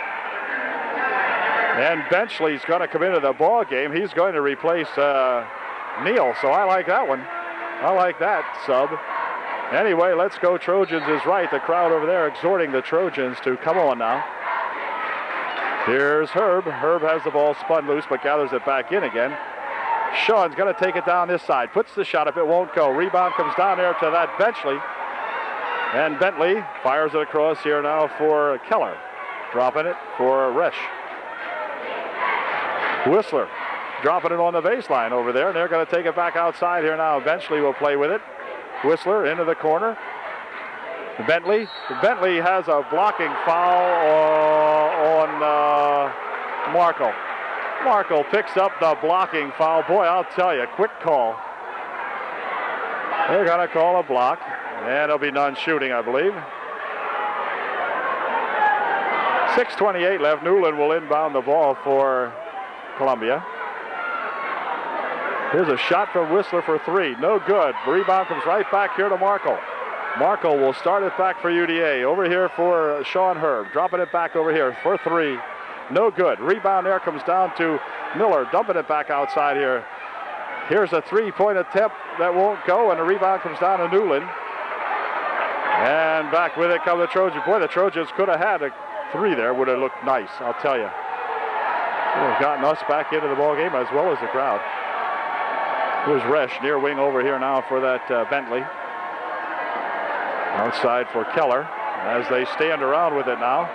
And Benchley's going to come into the ball game. He's going to replace Neal, so I like that one. I like that sub. Anyway, let's go. Trojans is right. The crowd over there exhorting the Trojans to come on now. Here's Herb. Herb has the ball spun loose, but gathers it back in again. Sean's going to take it down this side. Puts the shot up. It won't go. Rebound comes down there to that Benchley. And Bentley fires it across here now for Keller. Dropping it for Resch. Whistler dropping it on the baseline over there, and they're going to take it back outside here now. Benchley will play with it. Whistler into the corner. Bentley has a blocking foul on Markle. Markle picks up the blocking foul. Boy, I'll tell you, quick call. They're going to call a block, and it'll be none shooting, I believe. 6:28 left. Newland will inbound the ball for Columbia. Here's a shot from Whistler for 3. No good. Rebound comes right back here to Markle. Markle will start it back for UDA. Over here for Sean Herb. Dropping it back over here for 3. No good. Rebound there comes down to Miller. Dumping it back outside here. Here's a 3-point attempt that won't go, and the rebound comes down to Newland. And back with it come the Trojans. Boy, the Trojans could have had a 3 there. Would have looked nice, I'll tell you. Would have gotten us back into the ball game as well as the crowd. Here's Resch near wing over here now for that Bentley. Outside for Keller as they stand around with it now.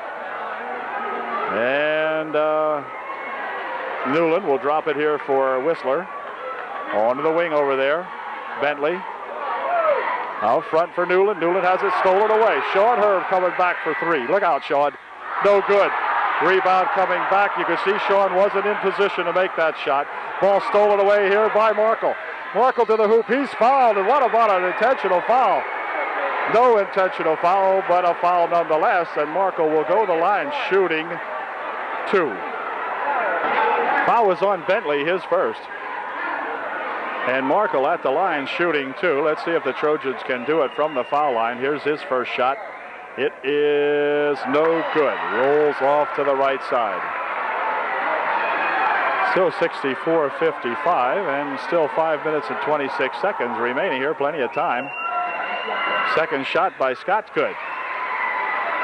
And Newland will drop it here for Whistler. Onto the wing over there. Bentley. Out front for Newland. Newland has it stolen away. Sean Herb coming back for 3. Look out, Sean. No good. Rebound coming back. You can see Sean wasn't in position to make that shot. Ball stolen away here by Markle. Markle to the hoop. He's fouled. And what about an intentional foul? No intentional foul, but a foul nonetheless. And Markle will go the line shooting 2. Foul was on Bentley, his first. And Markle at the line shooting 2. Let's see if the Trojans can do it from the foul line. Here's his first shot. It is no good. Rolls off to the right side. Still 64-55 and still 5 minutes and 26 seconds remaining here. Plenty of time. Second shot by Scott good.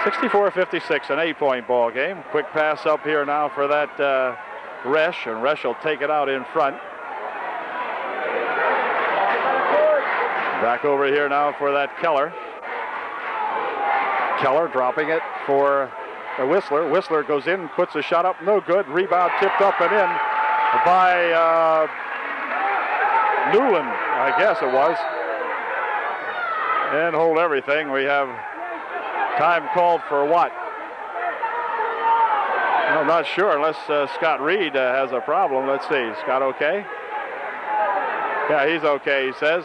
64-56, an 8-point ball game. Quick pass up here now for that Resch, and Resch will take it out in front. Back over here now for that Keller. Keller dropping it for Whistler. Whistler goes in, puts a shot up, no good. Rebound tipped up and in by Newland, I guess it was. And hold everything. We have time called for what? I'm not sure unless Scott Reed has a problem. Let's see. Scott okay? Yeah, he's okay, he says.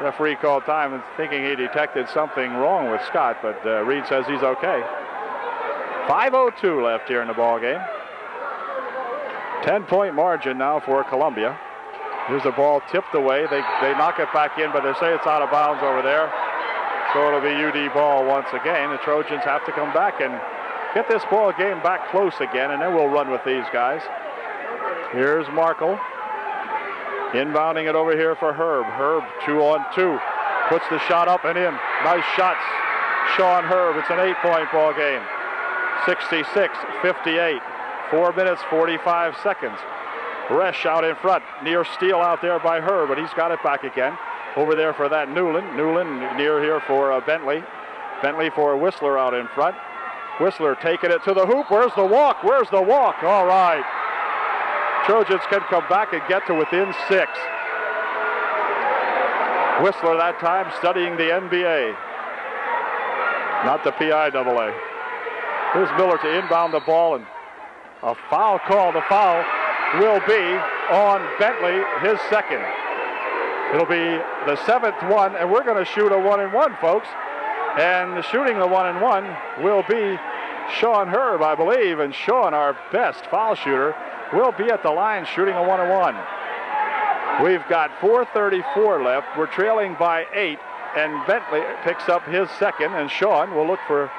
Referee called time and thinking he detected something wrong with Scott, but Reed says he's okay. 5:02 left here in the ball game. 10-point margin now for Columbia. Here's the ball tipped away. They knock it back in, but they say it's out of bounds over there. So it'll be UD ball once again. The Trojans have to come back and get this ball game back close again, and then we'll run with these guys. Here's Markle. Inbounding it over here for Herb. Herb 2-on-2. Puts the shot up and in. Nice shots. Sean Herb. It's an 8-point ball game. 66-58. 4 minutes, 45 seconds. Resch out in front. Near steal out there by Herb, but he's got it back again. Over there for that Newland. Newland near here for Bentley. Bentley for Whistler out in front. Whistler taking it to the hoop. Where's the walk? Where's the walk? All right. Trojans can come back and get to within 6. Whistler that time studying the NBA, not the PIAA. Here's Miller to inbound the ball, and a foul call. The foul will be on Bentley, his second. It'll be the 7th one, and we're going to shoot a 1-and-1, folks. And shooting the 1-and-1 will be Sean Herb, I believe, and Sean, our best foul shooter, will be at the line shooting a 1-and-1. We've got 4:34 left. We're trailing by 8, and Bentley picks up his second, and Sean will look for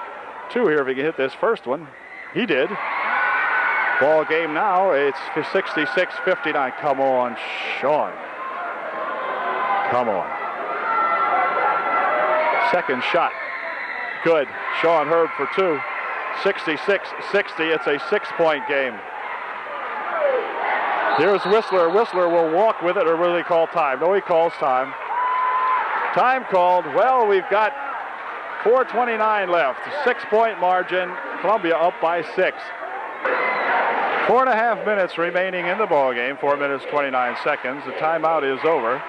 2 here if he can hit this first one. He did. Ball game now, it's 66-59. Come on, Sean. Come on. Second shot. Good. Sean Herb for 2. 66-60. It's a 6-point game. Here's Whistler. Whistler will walk with it, or will he call time? No, he calls time. Time called. Well, we've got 4:29 left. 6-point margin. Columbia up by 6. 4.5 minutes remaining in the ball game. 4 minutes, 29 seconds. The timeout is over.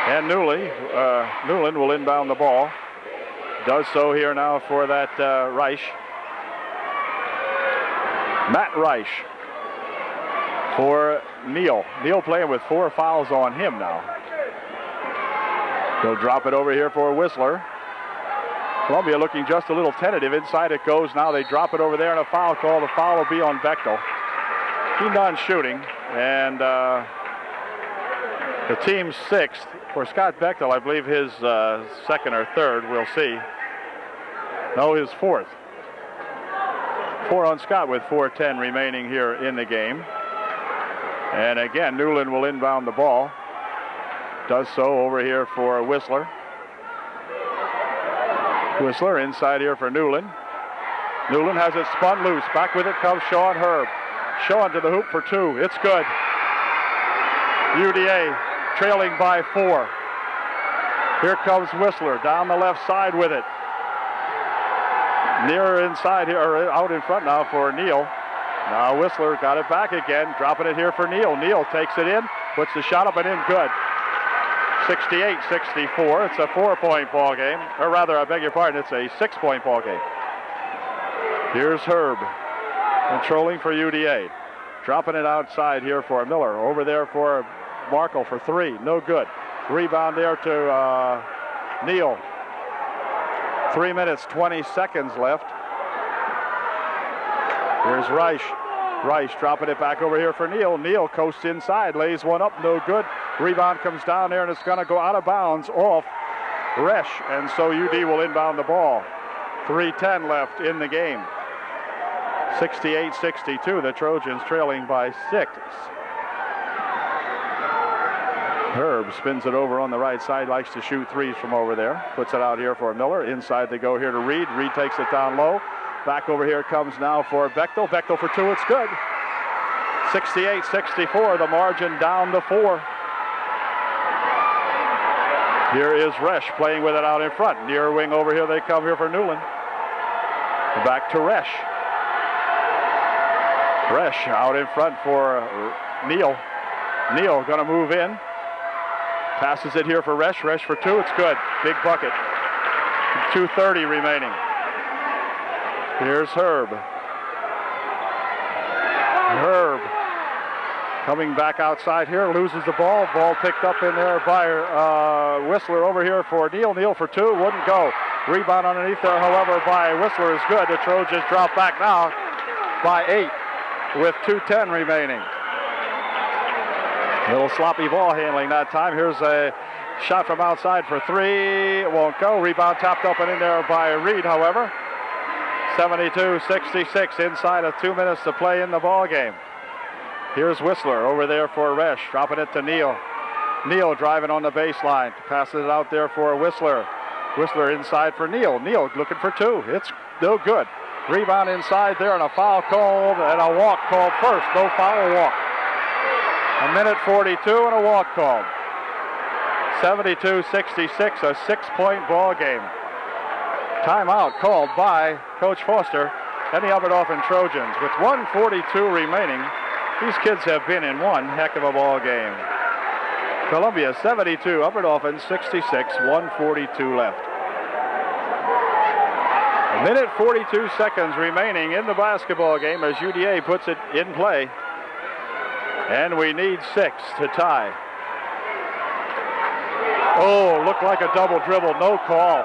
And Newland will inbound the ball. Does so here now for that Reich. Matt Reich for Neal. Neal playing with 4 fouls on him now. He'll drop it over here for Whistler. Columbia looking just a little tentative. Inside it goes. Now they drop it over there, and a foul call. The foul will be on Bechtel. He's done shooting, and the team's 6th. For Scott Bechtel, I believe his 2nd or 3rd. We'll see. No, his 4th. 4 on Scott with 4:10 remaining here in the game. And again, Newland will inbound the ball. Does so over here for Whistler. Whistler inside here for Newland. Newland has it spun loose. Back with it comes Sean Herb. Sean to the hoop for 2. It's good. UDA trailing by 4. Here comes Whistler down the left side with it. Near inside here, or out in front now for Neal. Now Whistler got it back again, dropping it here for Neal. Neal takes it in, puts the shot up and in, good. 68-64. It's a 4-point ball game, or rather, I beg your pardon, it's a 6-point ball game. Here's Herb, controlling for UDA. Dropping it outside here for Miller. Over there for Markle for 3, no good. Rebound there to Neal. 3 minutes, 20 seconds left. Here's Reich. Reich dropping it back over here for Neal. Neal coasts inside, lays one up, no good. Rebound comes down there, and it's going to go out of bounds off Resch, and so UD will inbound the ball. 3:10 left in the game. 68-62, the Trojans trailing by 6. Herb spins it over on the right side, likes to shoot threes from over there. Puts it out here for Miller. Inside they go here to Reed. Reed takes it down low. Back over here comes now for Bechtel. Bechtel for 2, it's good. 68-64, the margin down to 4. Here is Resch playing with it out in front. Near wing over here, they come here for Newland. Back to Resch. Resch out in front for Neal. Neal going to move in. Passes it here for Resch. Resch for 2. It's good. Big bucket. 2:30 remaining. Here's Herb. Herb coming back outside here. Loses the ball. Ball picked up in there by Whistler over here for Neal. Neal for 2. Wouldn't go. Rebound underneath there, however, by Whistler is good. The Trojans drop back now by 8 with 2:10 remaining. Little sloppy ball handling that time. Here's a shot from outside for 3. It won't go. Rebound tapped up and in there by Reed, however. 72-66 inside of 2 minutes to play in the ball game. Here's Whistler over there for Resch, dropping it to Neal. Neal driving on the baseline, passes it out there for Whistler. Whistler inside for Neal. Neal looking for 2. It's no good. Rebound inside there and a foul called and a walk called first. No foul, walk. 1:42 and a walk called. 72-66, a 6-point ball game. Timeout called by Coach Foster and the Upper Dauphin Trojans. With 1:42 remaining, these kids have been in one heck of a ball game. Columbia 72, Upper Dauphin 66, 1:42 left. 1:42 remaining in the basketball game as UDA puts it in play. And we need 6 to tie. Oh, looked like a double dribble, no call.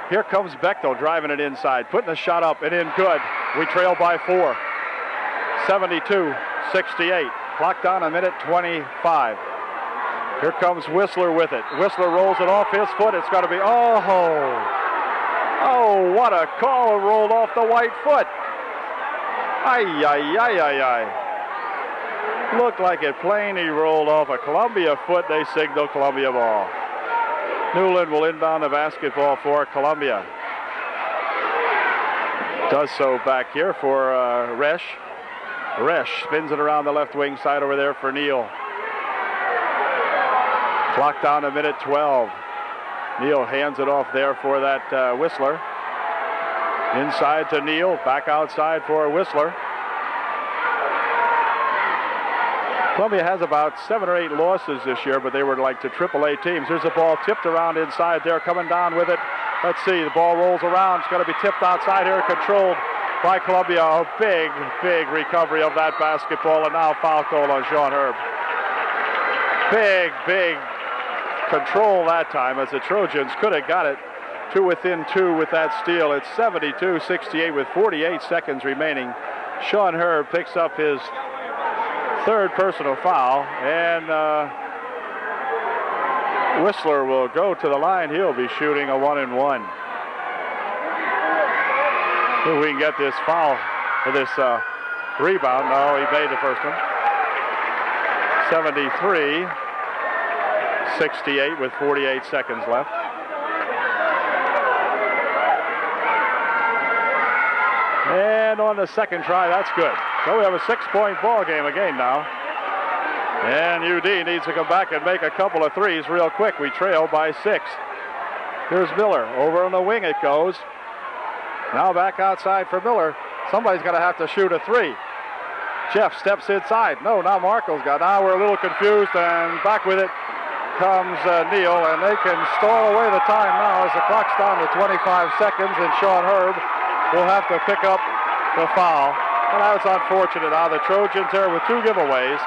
Here comes Bechtel driving it inside, putting the shot up and in good. We trail by 4. 72-68. Clock down 1:25. Here comes Whistler with it. Whistler rolls it off his foot. It's got to be, oh, what a call. It rolled off the white foot. Ay. Looked like it plain. He rolled off a Columbia foot. They signal Columbia ball. Newland will inbound the basketball for Columbia. Does so back here for Resch. Resch spins it around the left wing side over there for Neal. Clock down to 1:12. Neal hands it off there for that Whistler. Inside to Neal, back outside for Whistler. Columbia has about 7 or 8 losses this year, but they were like to AAA teams. There's a ball tipped around inside there, coming down with it. Let's see, the ball rolls around. It's going to be tipped outside here, controlled by Columbia. A big recovery of that basketball, and now foul call on Sean Herb. Big control that time, as the Trojans could have got it to within 2 with that steal. It's 72-68 with 48 seconds remaining. Sean Herb picks up his 3rd personal foul, and Whistler will go to the line. He'll be shooting a 1-and-1. If we can get this foul for this rebound. No, he made the first one. 73-68 with 48 seconds left. And on the second try, that's good. So we have a 6-point ball game again now. And UD needs to come back and make a couple of threes real quick. We trail by 6. Here's Miller. Over on the wing it goes. Now back outside for Miller. Somebody's going to have to shoot a 3. Jeff steps inside. No, now Marco's got. Now we're a little confused, and back with it comes Neal, and they can stall away the time now as the clock's down to 25 seconds, and Sean Herb will have to pick up the foul. And that was unfortunate. Now the Trojans there with 2 giveaways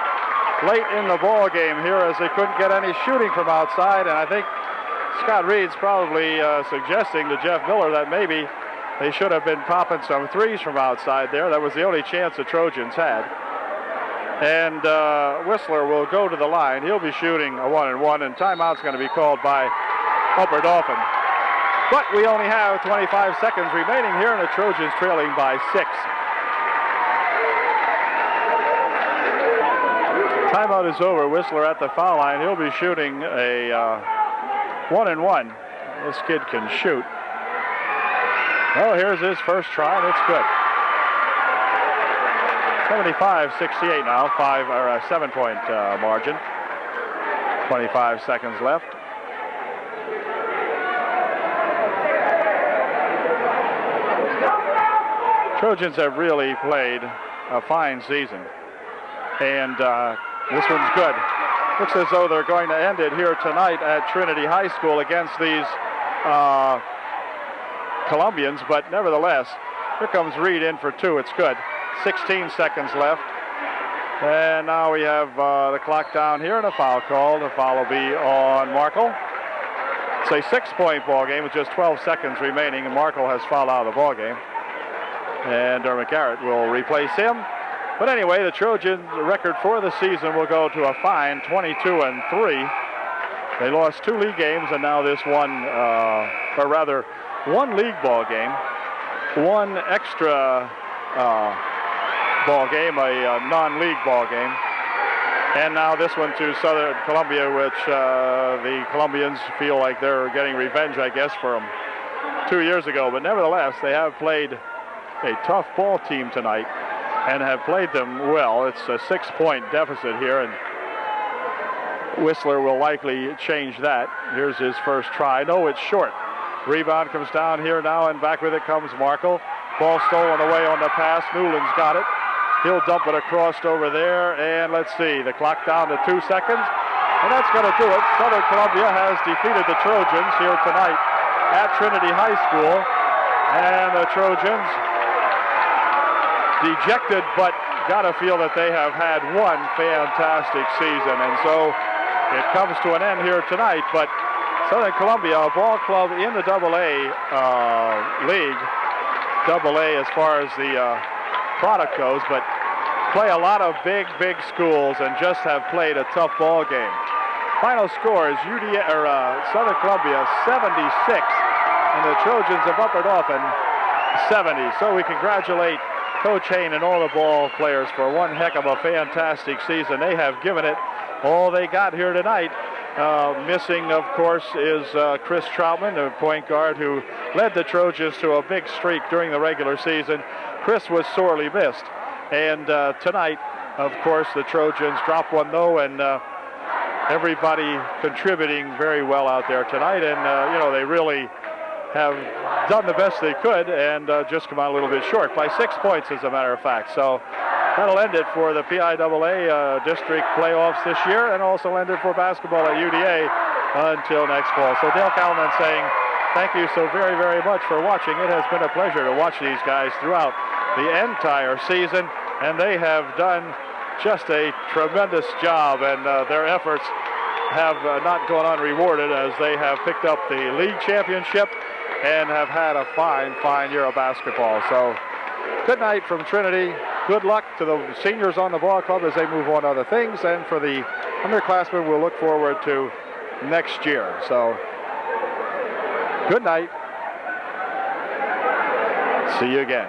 late in the ball game here, as they couldn't get any shooting from outside, and I think Scott Reed's probably suggesting to Jeff Miller that maybe they should have been popping some threes from outside there. That was the only chance the Trojans had. And Whistler will go to the line. He'll be shooting a 1-and-1, and timeout's going to be called by Upper Dauphin. But we only have 25 seconds remaining here, and the Trojans trailing by 6. Timeout is over. Whistler at the foul line. He'll be shooting a 1-and-1. This kid can shoot. Oh, here's his first try, and it's good. 75-68 now, 7-point margin. 25 seconds left. Trojans have really played a fine season, and this one's good. Looks as though they're going to end it here tonight at Trinity High School against these Columbians, but nevertheless, here comes Reed in for two. It's good. 16 seconds left. And now we have the clock down here and a foul call. The foul will be on Markle. It's a 6-point ball game with just 12 seconds remaining, and Markle has fouled out of the ball game. And Dermot Garrett will replace him. But anyway, the Trojans' record for the season will go to a fine 22-3. They lost 2 league games, and now this one league ball game, 1 extra ball game, a non-league ball game, and now this one to Southern Columbia, which the Columbians feel like they're getting revenge, I guess, for them 2 years ago. But nevertheless, they have played a tough ball team tonight and have played them well. It's a 6-point deficit here, and Whistler will likely change that. Here's his first try. No, it's short. Rebound comes down here now, and back with it comes Markle. Ball stolen away on the pass. Newland's got it. He'll dump it across over there, and let's see, the clock down to 2 seconds, and that's going to do it. Southern Columbia has defeated the Trojans here tonight at Trinity High School, and the Trojans, dejected, but got to feel that they have had one fantastic season, and so it comes to an end here tonight. But Southern Columbia, a ball club in the AA league, AA as far as the product goes, but play a lot of big schools and just have played a tough ball game. Final score is Southern Columbia 76, and the Trojans of Upper Dauphin 70. So we congratulate Coach Hain and all the ball players for one heck of a fantastic season. They have given it all they got here tonight. Missing, of course, is Chris Troutman, the point guard who led the Trojans to a big streak during the regular season. Chris was sorely missed. And tonight, of course, the Trojans dropped one, though, and everybody contributing very well out there tonight. And, they really have done the best they could and just come out a little bit short by 6 points, as a matter of fact. So that'll end it for the PIAA district playoffs this year, and also end it for basketball at UDA until next fall. So Dale Calnon saying thank you so very, very much for watching. It has been a pleasure to watch these guys throughout the entire season, and they have done just a tremendous job, and their efforts have not gone unrewarded as they have picked up the league championship and have had a fine year of basketball. So good night from Trinity. Good luck to the seniors on the ball club as they move on to other things, and for the underclassmen, we'll look forward to next year. So good night. See you again.